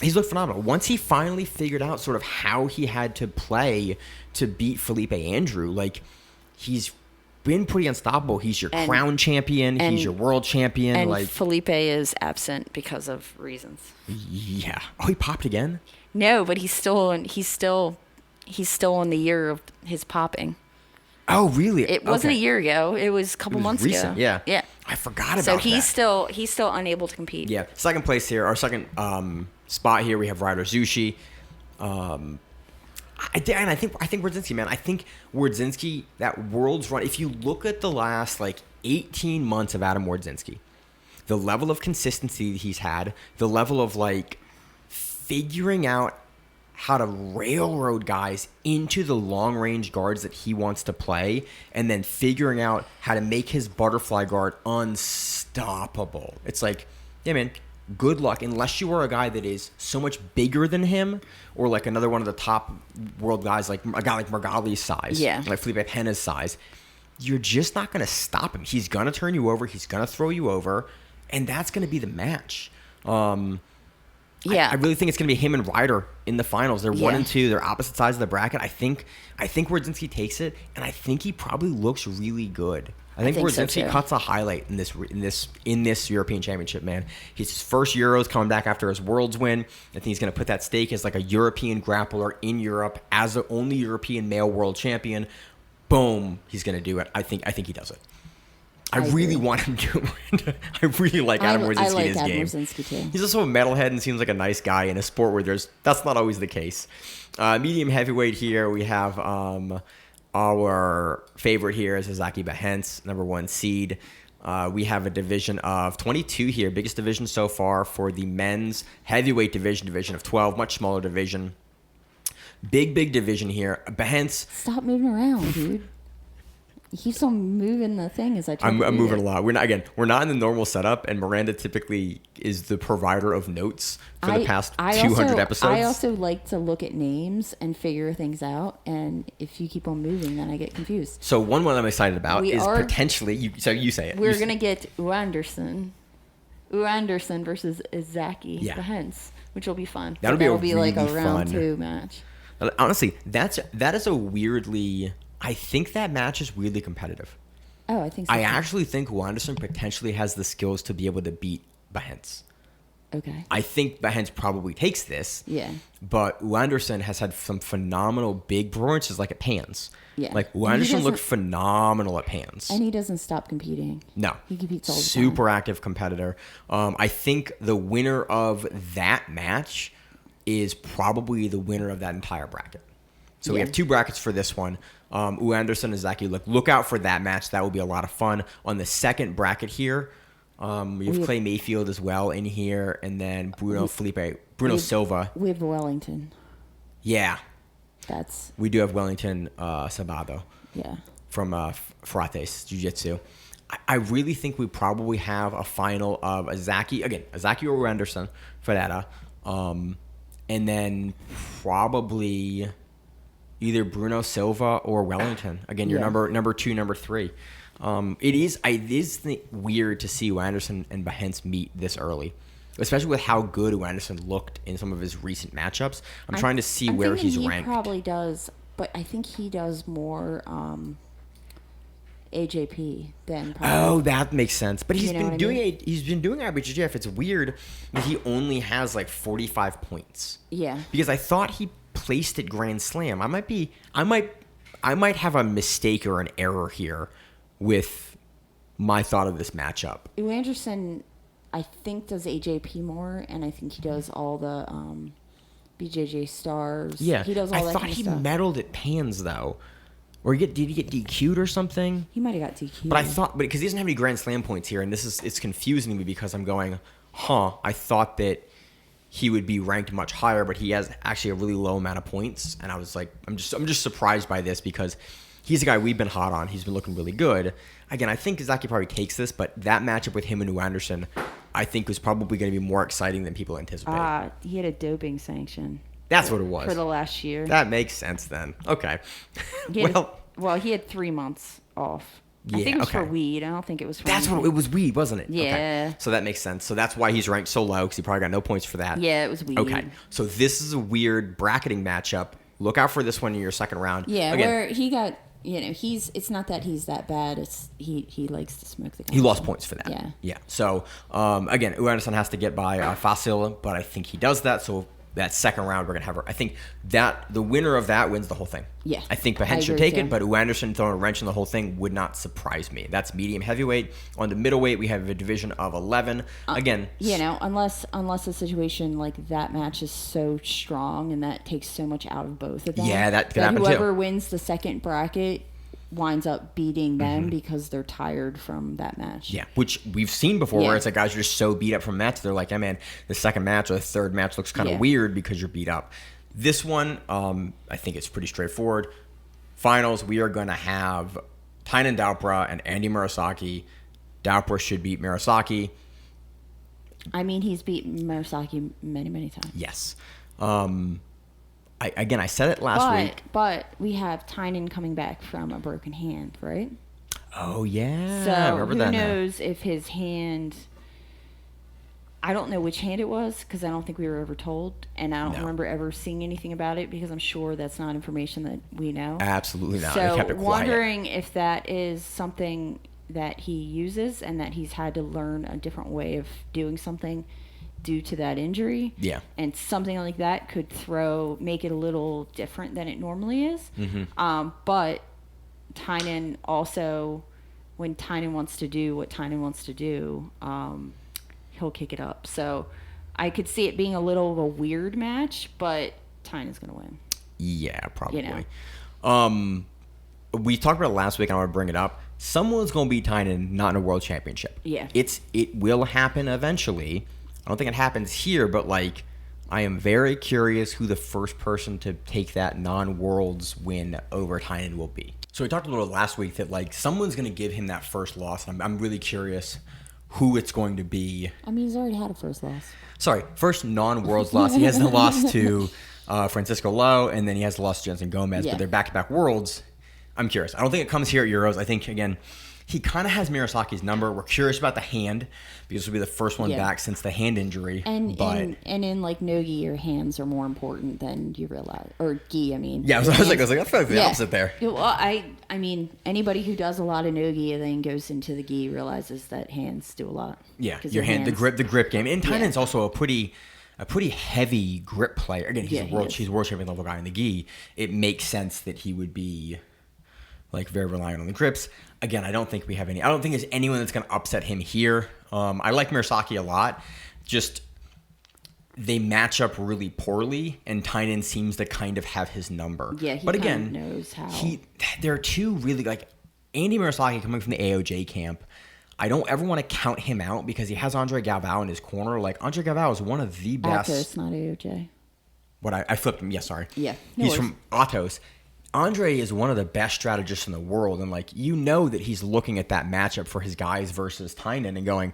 He's looked phenomenal. Once he finally figured out sort of how he had to play to beat Felipe Andrew, he's been pretty unstoppable. He's your crown champion. He's your world champion. And Felipe is absent because of reasons. Yeah. Oh, he popped again? No, but he's still in the year of his popping. Oh, really? It wasn't a year ago. It was a couple months recent, ago. Yeah. I forgot about that. So he's still unable to compete. Yeah. Second place here, our second spot here, we have Ryder Zushi. I think Wardzinski, man. I think Wardzinski, that world's run. If you look at the last 18 months of Adam Wardzinski, the level of consistency he's had, the level of figuring out how to railroad guys into the long range guards that he wants to play, and then figuring out how to make his butterfly guard unstoppable. It's yeah, man. Good luck, unless you are a guy that is so much bigger than him, or another one of the top world guys, like a guy like Margali's size, like Felipe Pena's size. You're just not going to stop him. He's going to turn you over. He's going to throw you over, and that's going to be the match. I really think it's going to be him and Ryder in the finals. They're 1 and 2. They're opposite sides of the bracket. I think Wardzinski takes it, and I think he probably looks really good. I think so, Brzezinski too. cuts a highlight in this European Championship, man. His first Euros coming back after his Worlds win. I think he's going to put that stake as like a European grappler in Europe as the only European male world champion. Boom, he's going to do it. I think he does it. I really want him to. I really like Adam Brzezinski in his Adam game. Brzezinski too. He's also a metalhead and seems like a nice guy in a sport where that's not always the case. Medium heavyweight here, we have our favorite here is Zaki Bahens, number 1 seed. We have a division of 22 here, biggest division so far for the men's heavyweight division of 12, much smaller division. Big division here. Bahens. Stop moving around, dude. He keeps on moving the thing as I try. I'm moving a lot. We're not in the normal setup, and Miranda typically is the provider of notes for the past 200 episodes. I also like to look at names and figure things out, and if you keep on moving, then I get confused. So one I'm excited about is potentially. You say it. We're gonna get Anderson versus Zaki Bahens, which will be fun. That'll be like a really round fun. 2 match. Honestly, that is a weirdly. I think that match is weirdly competitive. Oh, I think so. I actually think Anderson potentially has the skills to be able to beat Bahens. Okay. I think Bahens probably takes this. Yeah. But Anderson has had some phenomenal big performances, like at Pans. Yeah. Like Anderson looked phenomenal at Pans. And he doesn't stop competing. No. He competes all the time. Super active competitor. I think the winner of that match is probably the winner of that entire bracket. So we have 2 brackets for this one. Anderson and Zaki, look out for that match. That will be a lot of fun. On the second bracket here, we have Clay Mayfield as well in here, and then Bruno Silva. We have Wellington. Yeah. We do have Wellington Sabado. Yeah. From Frates Jiu-Jitsu. I really think we probably have a final of Zaki or Anderson for that. And then probably either Bruno Silva or Wellington. Again, your number 2, number 3. It is weird to see Anderson and Bahens meet this early, especially with how good Anderson looked in some of his recent matchups. I'm trying to see where he's ranked. He probably does, but I think he does more AJP than probably. Oh, that makes sense. But he's been doing IBJJF. It's weird that he only has like 45 points. Yeah. Because I thought he placed at Grand Slam. I might have a mistake or an error here with my thought of this matchup. Anderson, I think, does AJP more, and I think he does all the BJJ stars. Yeah, he does all that kind of stuff. I thought he medaled at Pans though, or did he get DQ'd or something? He might have got DQ'd. But because he doesn't have any Grand Slam points here, and it's confusing me because I'm going, I thought that he would be ranked much higher, but he has actually a really low amount of points, and I was like, I'm just surprised by this because he's a guy we've been hot on. He's been looking really good. Again, I think Zaki probably takes this, but that matchup with him and Anderson, I think was probably going to be more exciting than people anticipate. He had a doping sanction. That's what it was. For the last year. That makes sense then. Okay. He had 3 months off. Yeah, I think it was for weed. I don't think it was for it was weed, wasn't it? Yeah. Okay. So that makes sense. So that's why he's ranked so low, because he probably got no points for that. Yeah, it was weed. Okay. So this is a weird bracketing matchup. Look out for this one in your second round. Yeah, where he got, it's not that he's that bad. It's he likes to smoke the guy. He lost points for that. Yeah. Yeah. So, again, Anderson has to get by Facile, but I think he does that. So that second round, we're going to have I think that the winner of that wins the whole thing. Yeah. I think Bahens should take it, but Anderson throwing a wrench in the whole thing would not surprise me. That's medium heavyweight. On the middleweight, we have a division of 11. Again, unless a situation like that match is so strong and that takes so much out of both of them. Yeah, that could happen too. Whoever wins the second bracket winds up beating them because they're tired from that match. Yeah, which we've seen before where it's like guys are just so beat up from match. They're like, hey, man, the second match or the third match looks kind of weird because you're beat up. This one, I think it's pretty straightforward. Finals, we are going to have Tynan Daupra and Andy Murasaki. Daupra should beat Murasaki. I mean, he's beaten Murasaki many, many times. Yes. I said it last week. But we have Tynan coming back from a broken hand, right? Oh, yeah. So who knows if his hand... I don't know which hand it was because I don't think we were ever told. And I don't remember ever seeing anything about it because I'm sure that's not information that we know. Absolutely not. So they kept it quiet. wondering if that is something that he uses and that he's had to learn a different way of doing something due to that injury. Yeah. And something like that could make it a little different than it normally is. But Tynan also, when Tynan wants to do what Tynan wants to do, he'll kick it up. So I could see it being a little of a weird match, but Tynan's going to win. Yeah, probably. You know? We talked about it last week, and I want to bring it up. Someone's going to beat Tynan not in a world championship. Yeah. It will happen eventually. I don't think it happens here, but like, I am very curious who the first person to take that non-worlds win over Tynan will be. So we talked a little last week that like someone's going to give him that first loss. I'm really curious who it's going to be. I mean, he's already had a first loss. Sorry, first non-worlds loss. He hasn't lost to Francisco Lowe, and then he has lost to Jensen Gomez, but they're back-to-back worlds. I'm curious. I don't think it comes here at Euros. I think, again, he kind of has Murasaki's number. We're curious about the hand because this will be the first one back since the hand injury. And in like no-gi, your hands are more important than you realize. Or gi, I mean. Yeah, I was like, I feel like the opposite there. Well, I mean, anybody who does a lot of no-gi and then goes into the gi realizes that hands do a lot. Yeah, your hand, the grip game. And Tynan's also a pretty heavy grip player. Again, he's a world champion level guy in the gi. It makes sense that he would be like very reliant on the grips. Again, I don't think there's anyone that's going to upset him here. I like Murasaki a lot. Just they match up really poorly, and Tynan seems to kind of have his number. Yeah, but again, knows how. There are two really like Andy Murasaki coming from the AOJ camp. I don't ever want to count him out because he has Andre Galvao in his corner. Like Andre Galvao is one of the best. Atos, not AOJ. What I flipped him. Yeah, sorry. Yeah, he's from Atos. Andre is one of the best strategists in the world, and like that he's looking at that matchup for his guys versus Tynan and going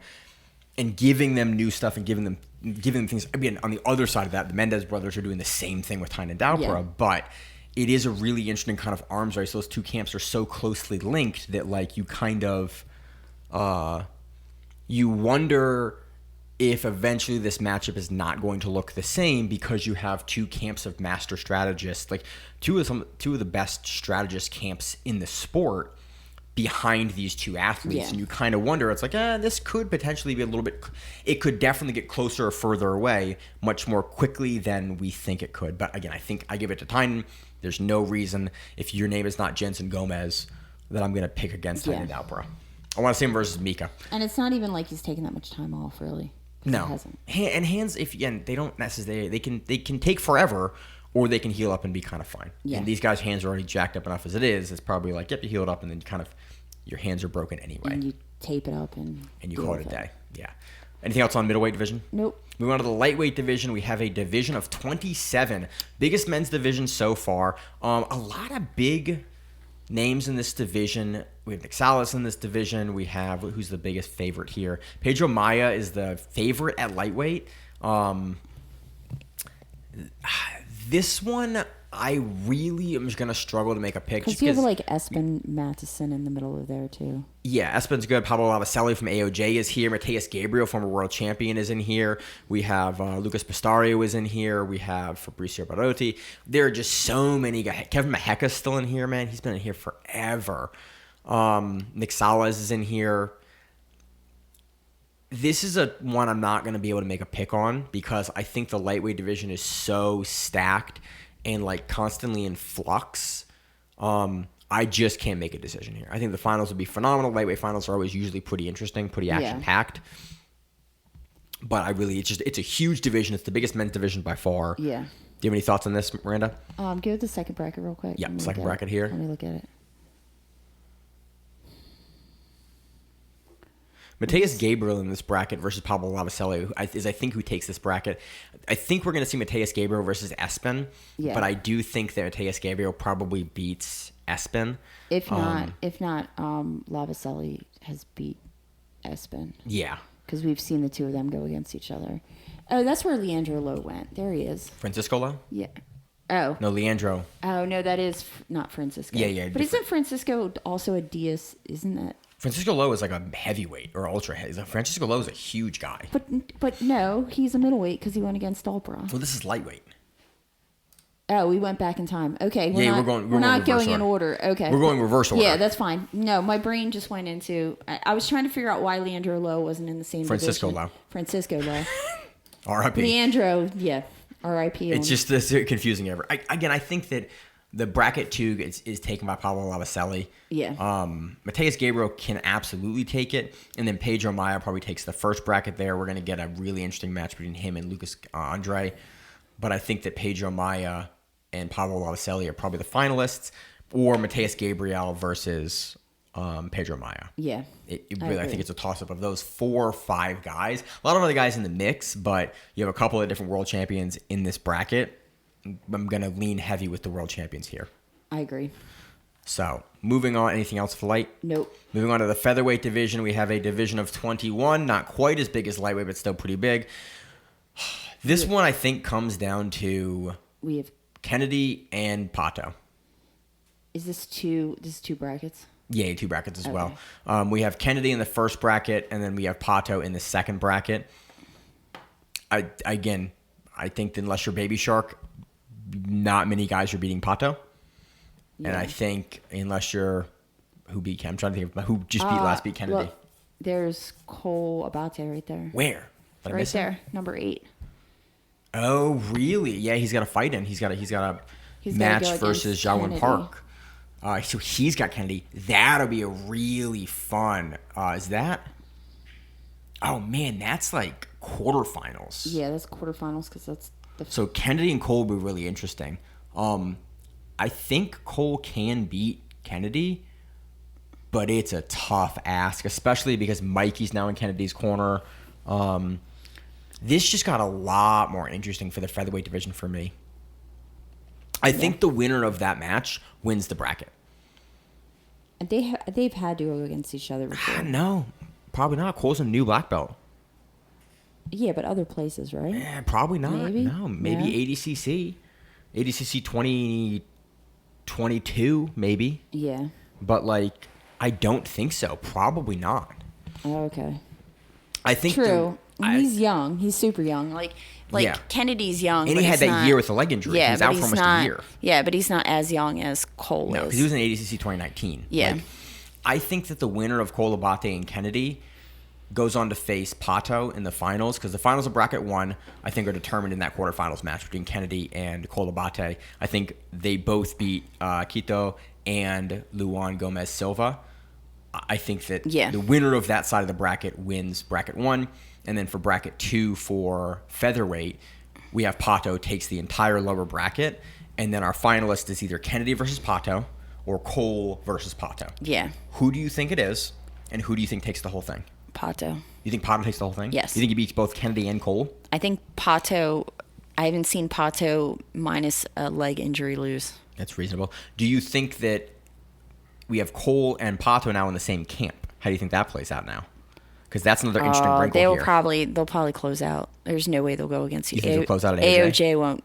and giving them new stuff and giving them things. I mean, on the other side of that, the Mendez brothers are doing the same thing with Tynan Daupra, but it is a really interesting kind of arms race. Those two camps are so closely linked that like you kind of you wonder if eventually this matchup is not going to look the same because you have two camps of master strategists, like two of the best strategist camps in the sport behind these two athletes. And you kind of wonder, it's like, this could potentially be a little bit, it could definitely get closer or further away much more quickly than we think it could. But again, I think I give it to Tynan. There's no reason, if your name is not Jensen Gomez, that I'm going to pick against Tynan Daupra. I want to see him versus Mika. And it's not even like he's taking that much time off, really. No, and hands, they don't necessarily, they can take forever, or they can heal up and be kind of fine. And these guys' hands are already jacked up enough as it is. It's probably like, yep, you heal it up, and then kind of your hands are broken anyway. And you tape it up and you call it a day. Yeah. Anything else on middleweight division? Nope. Moving on to the lightweight division, we have a division of 27, biggest men's division so far. A lot of big names in this division. We have Nick Salas in this division. We have, who's the biggest favorite here? Pedro Maia is the favorite at lightweight. This one, I really am just going to struggle to make a pick. Because you have like Espen Matheson in the middle of there too. Yeah, Espen's good. Pablo Lavicelli from AOJ is here. Mateus Gabriel, former world champion, is in here. We have Lucas Pistario is in here. We have Fabricio Barotti. There are just so many guys. Kevin Maheka's still in here, man. He's been in here forever. Nick Salas is in here. This is one I'm not going to be able to make a pick on because I think the lightweight division is so stacked and like constantly in flux. I just can't make a decision here. I think the finals would be phenomenal. Lightweight finals are always usually pretty interesting, pretty action-packed. But it's a huge division. It's the biggest men's division by far. Yeah. Do you have any thoughts on this, Miranda? Give it the second bracket real quick. Yeah, second bracket here. Let me look at it. Mateus Gabriel in this bracket versus Pablo Lavicelli is I think who takes this bracket. I think we're going to see Mateus Gabriel versus Espen, but I do think that Mateus Gabriel probably beats Espen. If not, Lavicelli has beat Espen. Yeah. Because we've seen the two of them go against each other. Oh, that's where Leandro Lowe went. There he is. Francisco Lowe? Yeah. Oh. No, Leandro. Oh, no, that is not Francisco. Yeah. But isn't Francisco also a DS? Isn't that? Francisco Lowe is like a heavyweight or ultra heavy. Francisco Lowe is a huge guy. But no, he's a middleweight because he went against Daupra. Well, this is lightweight. Oh, we went back in time. Okay, We're not reverse going in order. Okay, We're going reverse order. Yeah, that's fine. No, my brain just went into. I was trying to figure out why Leandro Lowe wasn't in the same Francisco division. Lowe. Francisco Lowe. R.I.P. Leandro, yeah, R.I.P. It's just this confusing ever. I think that the bracket 2 is taken by Pablo Lavicelli. Yeah. Mateus Gabriel can absolutely take it, and then Pedro Maia probably takes the first bracket there. We're going to get a really interesting match between him and Lucas Andre, but I think that Pedro Maia and Pablo Lavicelli are probably the finalists, or Mateus Gabriel versus Pedro Maia. Yeah. I think it's a toss-up of those 4 or 5 guys. A lot of other guys in the mix, but you have a couple of different world champions in this bracket. I'm going to lean heavy with the world champions here. I agree. So, moving on. Anything else for light? Nope. Moving on to the featherweight division. We have a division of 21. Not quite as big as lightweight, but still pretty big. This one, I think, comes down to We have. Kennedy and Pato. Is this two brackets? Yeah, 2 brackets as well. We have Kennedy in the first bracket, and then we have Pato in the second bracket. I think that unless you're Baby Shark, not many guys are beating Pato. Yeah. And I think unless you're who beat Kennedy, I'm trying to think of who just beat Kennedy. Look, there's Cole Abate right there. Where? Did I right miss him? there, number 8. Oh, really? Yeah, he's got a fight in. He's got a match versus Jawan Park. So he's got Kennedy. That'll be a really fun. Is that? Oh man, that's like quarterfinals. Yeah, that's quarterfinals because that's the. So Kennedy and Cole will be really interesting. I think Cole can beat Kennedy, but it's a tough ask, especially because Mikey's now in Kennedy's corner. This just got a lot more interesting for the featherweight division for me. I think the winner of that match wins the bracket. And they've had to go against each other before. No, probably not. Cole's a new black belt. Yeah, but other places, right? Probably not. Maybe? No, maybe Yeah. ADCC. ADCC 2022, maybe. Yeah. But, I don't think so. Probably not. Oh, okay. I think True. He's young. He's super young. Yeah. Kennedy's young. And but he had he's that not, year with the leg injury. Yeah, he was but out he's for almost not, a year. Yeah, but he's not as young as Cole No, is. because he was in ADCC 2019. Yeah. I think that the winner of Cole Abate and Kennedy goes on to face Pato in the finals, because the finals of bracket 1, I think, are determined in that quarterfinals match between Kennedy and Cole Abate. I think they both beat Quito and Luan Gomez Silva. I think that the winner of that side of the bracket wins bracket 1. And then for bracket 2 for featherweight, we have Pato takes the entire lower bracket. And then our finalist is either Kennedy versus Pato or Cole versus Pato. Yeah. Who do you think it is? And who do you think takes the whole thing? Pato. You think Pato takes the whole thing? Yes. You think he beats both Kennedy and Cole? I think Pato, I haven't seen Pato minus a leg injury lose. That's reasonable. Do you think that we have Cole and Pato now in the same camp? How do you think that plays out now? Because that's another interesting wrinkle here. They'll probably close out. There's no way they'll go against You think they'll close out at AOJ? AOJ won't.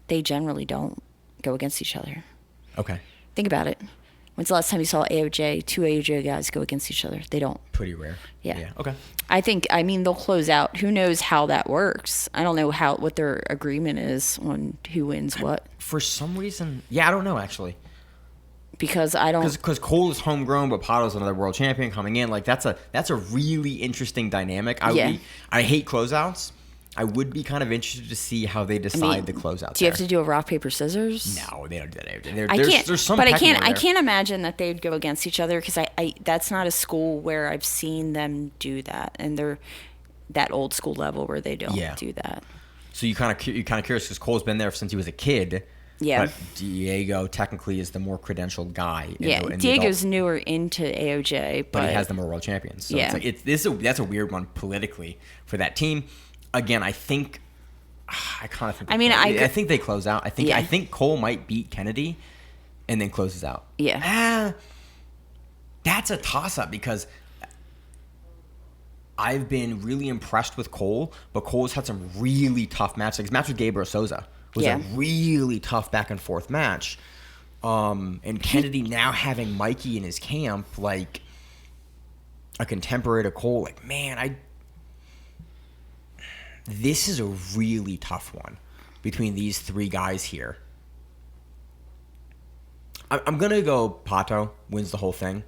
They generally don't go against each other. Okay. Think about it. When's the last time you saw AOJ, 2 AOJ guys go against each other? They don't. Pretty rare. Yeah. Okay. I mean, they'll close out. Who knows how that works? I don't know what their agreement is on who wins what. For some reason, I don't know actually. Because I don't. Because Cole is homegrown, but Pato's another world champion coming in. That's a really interesting dynamic. I hate closeouts. I would be kind of interested to see how they decide the closeout. Do you have to do a rock paper scissors? No, they don't do that. There's I can't imagine that they'd go against each other because I that's not a school where I've seen them do that, and they're that old school level where they don't do that. So you kind of curious because Cole's been there since he was a kid. Yeah. But Diego technically is the more credentialed guy. Diego's newer into AOJ, but he has the more world champions. So that's a weird one politically for that team. Again, I think I kind of think. I think they close out. I think Cole might beat Kennedy, and then closes out. Yeah. That's a toss-up because I've been really impressed with Cole, but Cole's had some really tough matches. Like his match with Gabriel Souza was a really tough back and forth match. And Kennedy now having Mikey in his camp, like a contemporary to Cole, this is a really tough one between these 3 guys here. I'm going to go Pato wins the whole thing.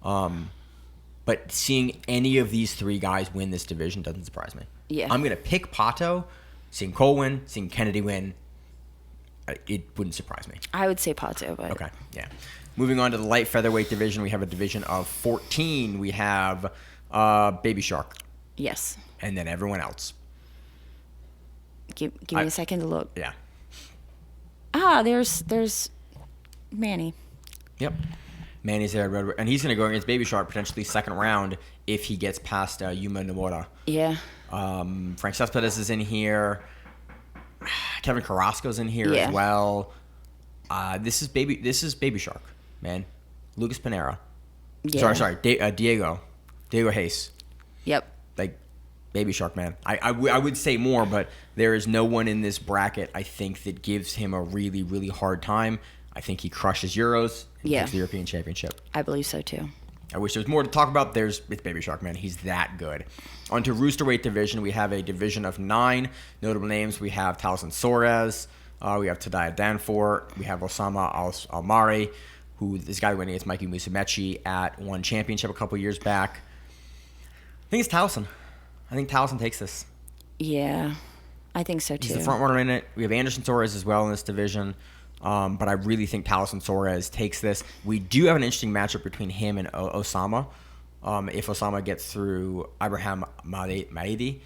But seeing any of these three guys win this division doesn't surprise me. Yeah. I'm going to pick Pato. Seeing Cole win, seeing Kennedy win, it wouldn't surprise me. I would say Pato, but Okay, yeah. Moving on to the light featherweight division, we have a division of 14. We have Baby Shark, yes. and then everyone else. Give me a second to look. Yeah. There's Manny. Yep. Manny's there, and he's going to go against Baby Shark potentially second round if he gets past Yuma Nomura. Yeah. Frank Cespedes is in here. Kevin Carrasco's in here Yeah. as well. This is Baby Shark, man. Lucas Pinera. Yeah. Sorry. Diego Hayes. Yep. Like Baby Shark, man. I would say more, but there is no one in this bracket I think that gives him a really, really hard time. I think he crushes Euros and Yeah. takes the European Championship. I believe so too. I wish there was more to talk about. It's Baby Shark, man. He's that good. On to Roosterweight division, we have a division of 9 notable names. We have Talson Soares. We have Tadaya Danforth. We have Osama Almari, who this guy went against Mikey Musumeci at one championship a couple years back. I think it's Talson. I think Talson takes this. Yeah. I think so too. He's the front runner in it. We have Anderson Soares as well in this division. But I really think Talson Soares takes this. We do have an interesting matchup between him and Osama. If Osama gets through Ibrahim Maedi,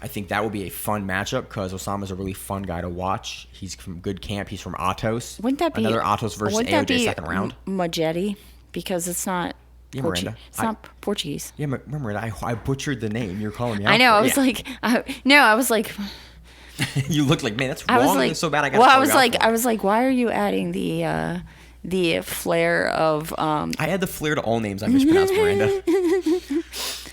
I think that will be a fun matchup because Osama's a really fun guy to watch. He's from good camp. He's from Atos. Wouldn't that be another Atos versus AOJ second round? Majetti, because it's not. Yeah, Miranda. It's not Portuguese. Yeah, Miranda. I butchered the name. You're calling me out. I know. For it. I was like. You looked like, man, that's I wrong. was like, It's so bad. I got. Well, I was like, why are you adding the flair of? I had the flair to all names. I mispronounced Miranda.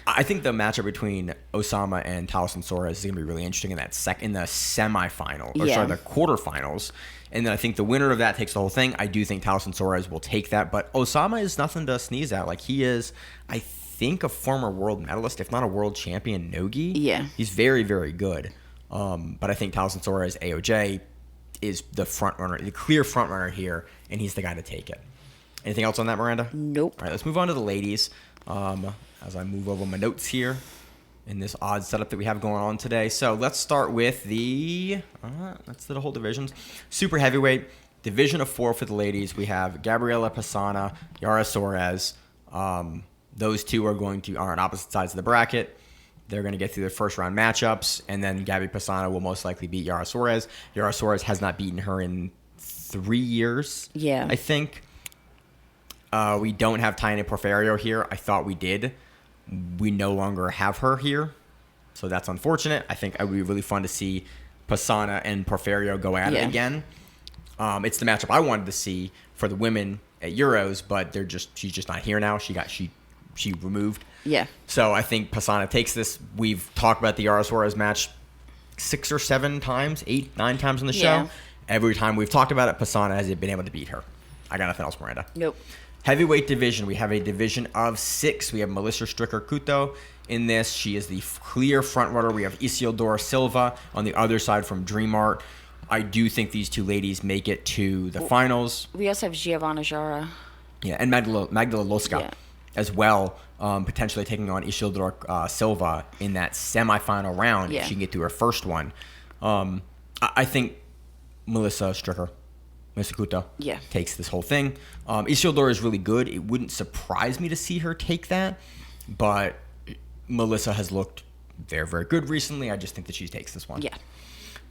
I think the matchup between Osama and Talson Soares is going to be really interesting in the semifinal, or Yeah. sorry, the quarterfinals. And then I think the winner of that takes the whole thing. I do think Talson Soares will take that, but Osama is nothing to sneeze at. Like he is, I think, a former world medalist, if not a world champion nogi. Yeah. He's very, very good. But I think Talson Soares, AOJ, is the front runner, the clear front runner here, and he's the guy to take it. Anything else on that, Miranda? Nope. All right, let's move on to the ladies. As I move over my notes here in this odd setup that we have going on today. So let's start with let's do the whole divisions. Super heavyweight, division of 4 for the ladies. We have Gabriela Pisana, Yara Soares. Those two are on opposite sides of the bracket. They're going to get through their first round matchups, and then Gabby Pisana will most likely beat Yara Soares. Yara Soares has not beaten her in 3 years, Yeah. I think. We don't have Taina Porfirio here. I thought we did. We no longer have her here, so that's unfortunate. I think it would be really fun to see Pisana and Porfirio go at it Yeah. again. It's the matchup I wanted to see for the women at Euros, but she's just not here now. She removed. Yeah. So I think Pisana takes this. We've talked about the Yara Suarez match 6 or 7 times, 8, 9 times on the show. Yeah. Every time we've talked about it, Pisana has been able to beat her. I got nothing else, Miranda. Nope. Heavyweight division, we have a division of 6. We have Melissa Stricker-Couto in this. She is the clear front runner. We have Isildur Silva on the other side from Dream Art. I do think these two ladies make it to the finals. We also have Giovanna Jara. Yeah, and Magdala Loska as well, potentially taking on Isildur Silva in that semifinal round if she can get to her first one. I think Melissa Couto takes this whole thing. Isildur is really good. It wouldn't surprise me to see her take that, but Melissa has looked very, very good recently. I just think that she takes this one. Yeah.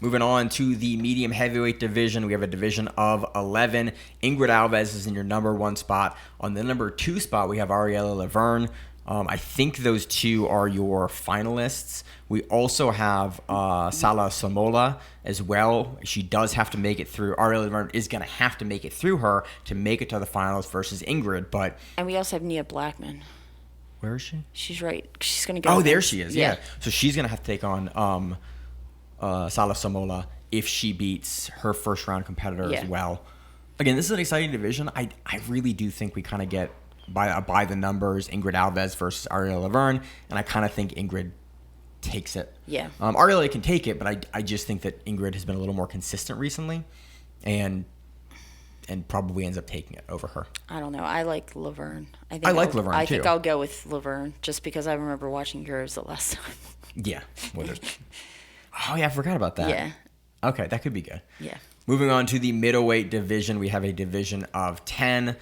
Moving on to the medium heavyweight division, we have a division of 11. Ingrid Alves is in your number 1 spot. On the number 2 spot, we have Ariella Laverne. I think those two are your finalists. We also have Salah Samola as well. She does have to make it through. Ariella Laverne is going to have to make it through her to make it to the finals versus Ingrid. But And we also have Nia Blackman. where is she? She's right. She's going to go. Oh, against- there she is. Yeah. So she's going to have to take on Salah Samola if she beats her first round competitor as well. Again, this is an exciting division. I really do think we kind of get by the numbers Ingrid Alves versus Ariella Laverne, and I kind of think Ingrid takes it. Yeah. Ariella can take it, but I just think that Ingrid has been a little more consistent recently, and and probably ends up taking it over her. I don't know. I like Laverne. I like Laverne, I too. think I'll go with Laverne just because I remember watching yours the last time. Yeah. Oh, yeah, I forgot about that. Yeah. Okay, that could be good. Yeah. Moving on to the middleweight division, we have a division of 10.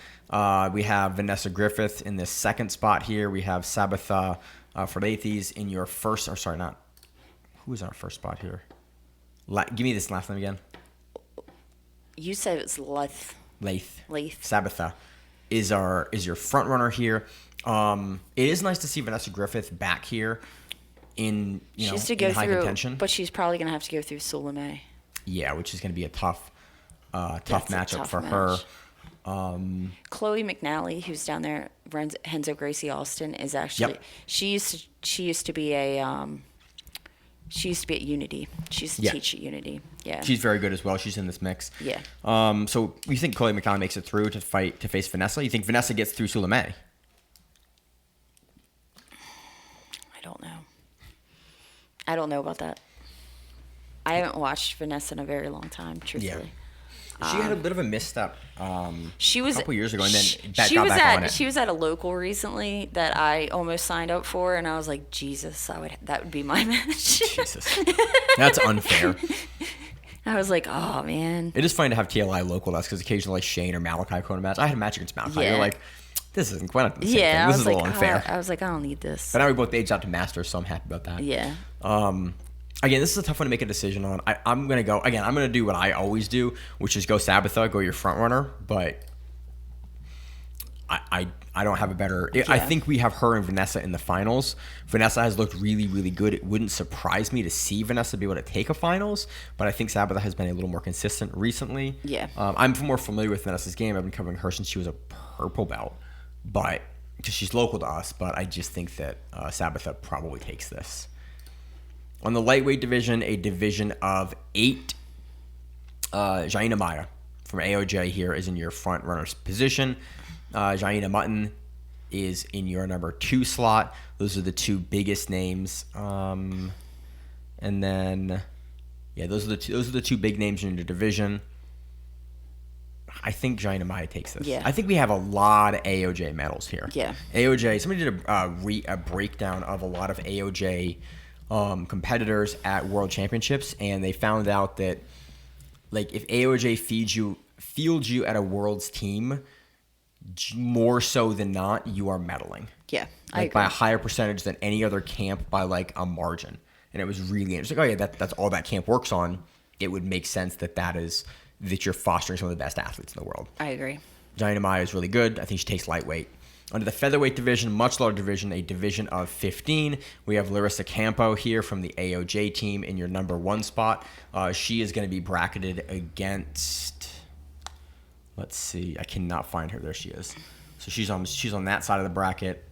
We have Vanessa Griffith in the second spot here. We have Sabitha Fornarino in your first, or sorry, not, who was in our first spot here? Give me this last name again. You said it's Lath. Lath. Lath. Sabitha is your front runner here. It is nice to see Vanessa Griffith back here in high contention. But she's probably gonna have to go through Suleiman. Yeah, which is going to be a tough matchup for her. Chloe McNally, who's down there, Renzo Gracie Austin, is actually she used to be at Unity. She used to teach at Unity. Yeah, she's very good as well. She's in this mix. Yeah. So you think Chloe McNally makes it through to face Vanessa? You think Vanessa gets through Suleiman? I don't know about that. I haven't watched Vanessa in a very long time, truthfully. Yeah. She had a bit of a misstep she was, a couple years ago, and then got back on it. She was at a local recently that I almost signed up for, and I was like, Jesus, that would be my match. Jesus. That's unfair. I was like, oh, man. It is funny to have TLI local. That's because occasionally Shane or Malachi go in a match. I had a match against Malachi. You're like, this isn't quite the same thing. This is a little unfair. I was like, I don't need this. But now we both aged out to Masters, so I'm happy about that. Yeah. Again, this is a tough one to make a decision on. I'm going to go, again, I'm going to do what I always do, which is go Sabitha, go your front runner, but I don't have a better... I think we have her and Vanessa in the finals. Vanessa has looked really, really good. It wouldn't surprise me to see Vanessa be able to take a finals, but I think Sabitha has been a little more consistent recently. Yeah. I'm more familiar with Vanessa's game. I've been covering her since she was a purple belt, but because she's local to us, but I just think that Sabitha probably takes this. On the lightweight division, a division of 8, Jaina Maya from AOJ here is in your front runner's position. Jaina Mutton is in your number 2 slot. Those are the two biggest names. And then, those are the two big names in your division. I think Jaina Maya takes this. Yeah. I think we have a lot of AOJ medals here. Yeah. AOJ, somebody did a breakdown of a lot of AOJ competitors at World Championships, and they found out that, like, if AOJ fields you at a Worlds team, more so than not, you are medaling. Yeah, I agree. By a higher percentage than any other camp by, like, a margin. And it was really interesting. Oh, yeah, that's all that camp works on. It would make sense that you're fostering some of the best athletes in the world. I agree. Jaina Maya is really good. I think she takes lightweight. Under the featherweight division, much larger division, a division of 15, we have Larissa Campo here from the AOJ team in your number 1 spot. She is going to be bracketed against, let's see, I cannot find her. There she is. So she's on that side of the bracket.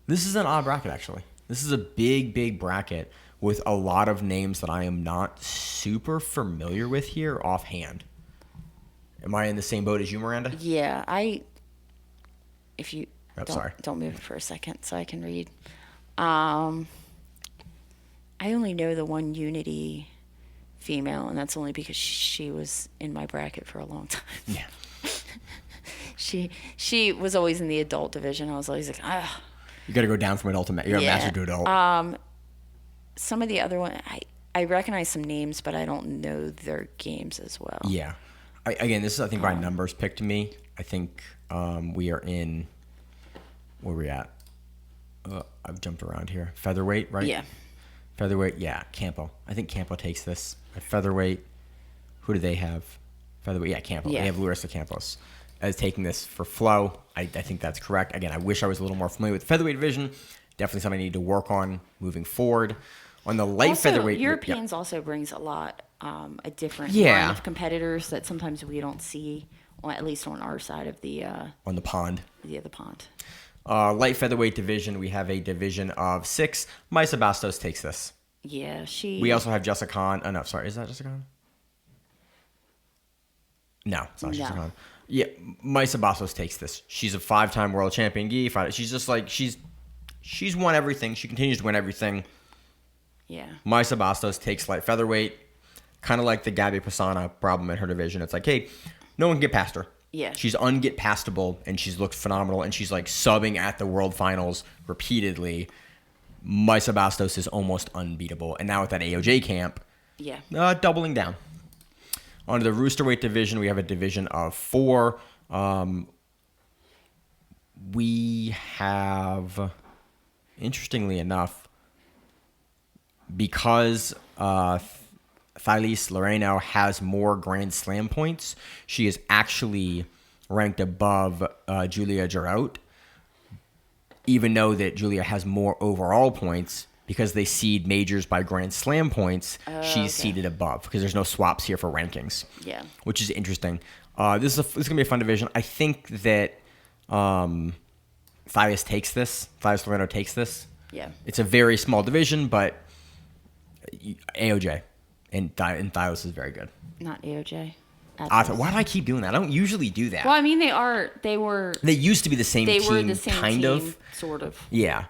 This is an odd bracket, actually. This is a big bracket with a lot of names that I am not super familiar with here offhand. Am I in the same boat as you, Miranda? Yeah, if you don't move for a second so I can read. I only know the one Unity female, and that's only because she was in my bracket for a long time. Yeah. She was always in the adult division. I was always like, You got to go down from adult to master to adult. Some of the other one, I recognize some names, but I don't know their games as well. Yeah. Again, this is, I think, by numbers picked me. I think we are in, where are we at? I've jumped around here. Featherweight, right? Yeah. Featherweight, yeah, Campo. I think Campo takes this. At featherweight, who do they have? Featherweight, yeah, Campo. Yeah. They have Larissa Campos as taking this for flow. I think that's correct. Again, I wish I was a little more familiar with the featherweight division. Definitely something I need to work on moving forward. On the light featherweight... Europeans also brings a lot, a different line of competitors that sometimes we don't see, at least on our side of the... on the pond. Yeah, the pond. Light featherweight division, we have a division of 6. Maisa Bastos takes this. Yeah, We also have Jessica Khan. Oh, no, sorry. Is that Jessica Khan? No, it's not Jessica Khan. Yeah, Maisa Bastos takes this. She's a 5-time world champion gi fighter. She's just like, she's won everything. She continues to win everything. Yeah. Maisa Bastos takes light featherweight. Kind of like the Gabby Pisana problem in her division. It's like, hey, no one can get past her. Yeah. She's unget pastable, and she's looked phenomenal, and she's like subbing at the World Finals repeatedly. Maisa Bastos is almost unbeatable. And now with that AOJ camp, doubling down. On to the Roosterweight division, we have a division of 4. We have, interestingly enough, because Thailys Loreno has more Grand Slam points, she is actually ranked above Julia Girout, even though that Julia has more overall points. Because they seed majors by Grand Slam points, she's seeded above because there's no swaps here for rankings. Yeah, which is interesting. This is gonna be a fun division. I think that Thailys Loreno takes this. Yeah, it's a very small division, but AOJ and Thailys is very good. not AOJ. Why do I keep doing that? I don't usually do that. Well, I mean, they used to be the same they team, were the same kind team, of. sort of. Yeah.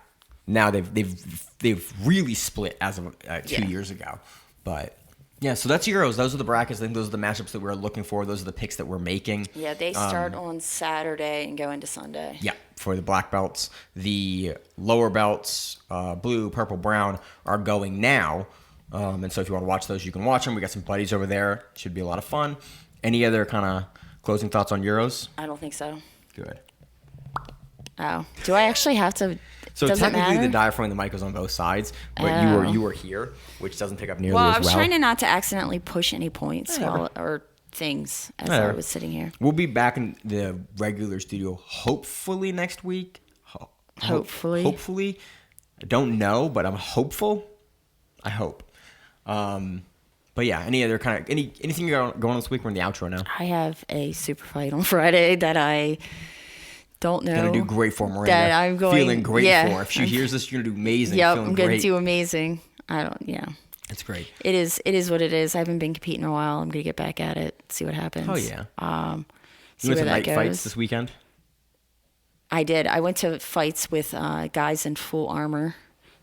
Now they've really split as of 2 years ago. But yeah, so that's Euros. Those are the brackets. I think those are the matchups that we're looking for. Those are the picks that we're making. Yeah, they start on Saturday and go into Sunday. Yeah, for the black belts. The lower belts, blue, purple, brown, are going now. And so if you want to watch those, you can watch them. We got some buddies over there. Should be a lot of fun. Any other kind of closing thoughts on Euros? I don't think so. Good. Oh, do I actually have to? So does technically, it matter? the diaphragm and the mic was on both sides, but you were here, which doesn't pick up nearly Well, as I was well. trying to not to accidentally push any points or things as I was sitting here. We'll be back in the regular studio hopefully next week. Hopefully. I don't know, but I'm hopeful. I hope. But yeah, any other kind of anything going on this week? We're in the outro now. I have a super fight on Friday that I don't know. Gonna do great for Miranda. That I'm going feeling great for. If she I'm- hears this, you're gonna do amazing. Yep, feeling I'm gonna great. do amazing. Yeah. It's great. It is what it is. I haven't been competing in a while. I'm gonna get back at it. See what happens. Oh yeah. See You went where to that night goes. fights this weekend? I did. I went to fights with guys in full armor,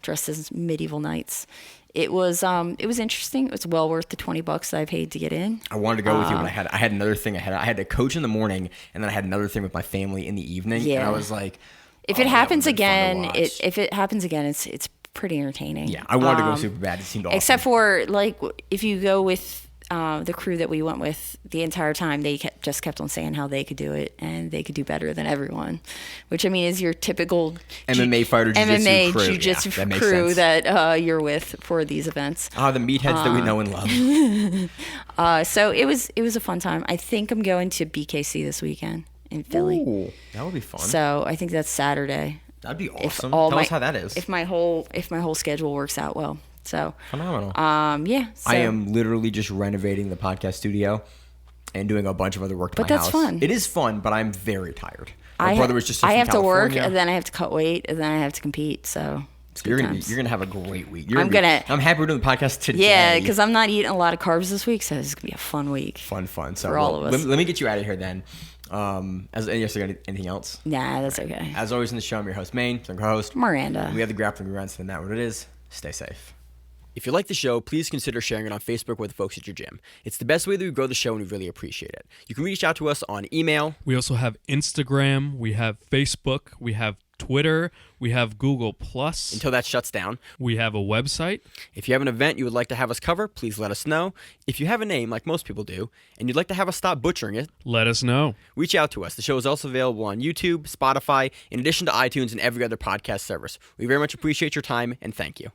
dressed as medieval knights. It was interesting. It was well worth the $20 that I paid to get in. I wanted to go with you, but I had another thing. I had to coach in the morning, and then I had another thing with my family in the evening. Yeah. And I was like, If oh, it that happens would've been fun to again, watch. if it happens again, it's pretty entertaining. Yeah, I wanted to go super bad. It seemed awesome. Except for like if you go with the crew that we went with the entire time, they just kept on saying how they could do it and they could do better than everyone, which I mean is your typical MMA fighter jiu-jitsu MMA crew. jiu-jitsu Yeah, that makes crew sense. that you're with for these events. the meatheads that we know and love. So it was a fun time. I think I'm going to BKC this weekend in Philly. Ooh, that would be fun. So I think that's Saturday. That'd be If awesome. all Tell my- us how that is. If my whole schedule works out well. So Phenomenal. yeah. So, I am literally just renovating the podcast studio and doing a bunch of other work to But my that's house. fun. It is fun, but I'm very tired. My brother was just I from have to work California. and then I have to cut weight and then I have to compete. So it's good You're times. gonna have a great week. I'm happy we're doing the podcast today. Yeah, because I'm not eating a lot of carbs this week, so it's gonna be a fun week. fun. So for all of us. Let me get you out of here then. Anything else? Nah, that's okay. As always in the show, I'm your host, Maine. I'm co-host. Miranda. We have the Grappling Reruns, and that's what it is. Stay safe. If you like the show, please consider sharing it on Facebook with the folks at your gym. It's the best way that we grow the show, and we really appreciate it. You can reach out to us on email. We also have Instagram, we have Facebook, we have Twitter, we have Google+. Until that shuts down. We have a website. If you have an event you would like to have us cover, please let us know. If you have a name, like most people do, and you'd like to have us stop butchering it, Let us know. reach out to us. The show is also available on YouTube, Spotify, in addition to iTunes and every other podcast service. We very much appreciate your time, and thank you.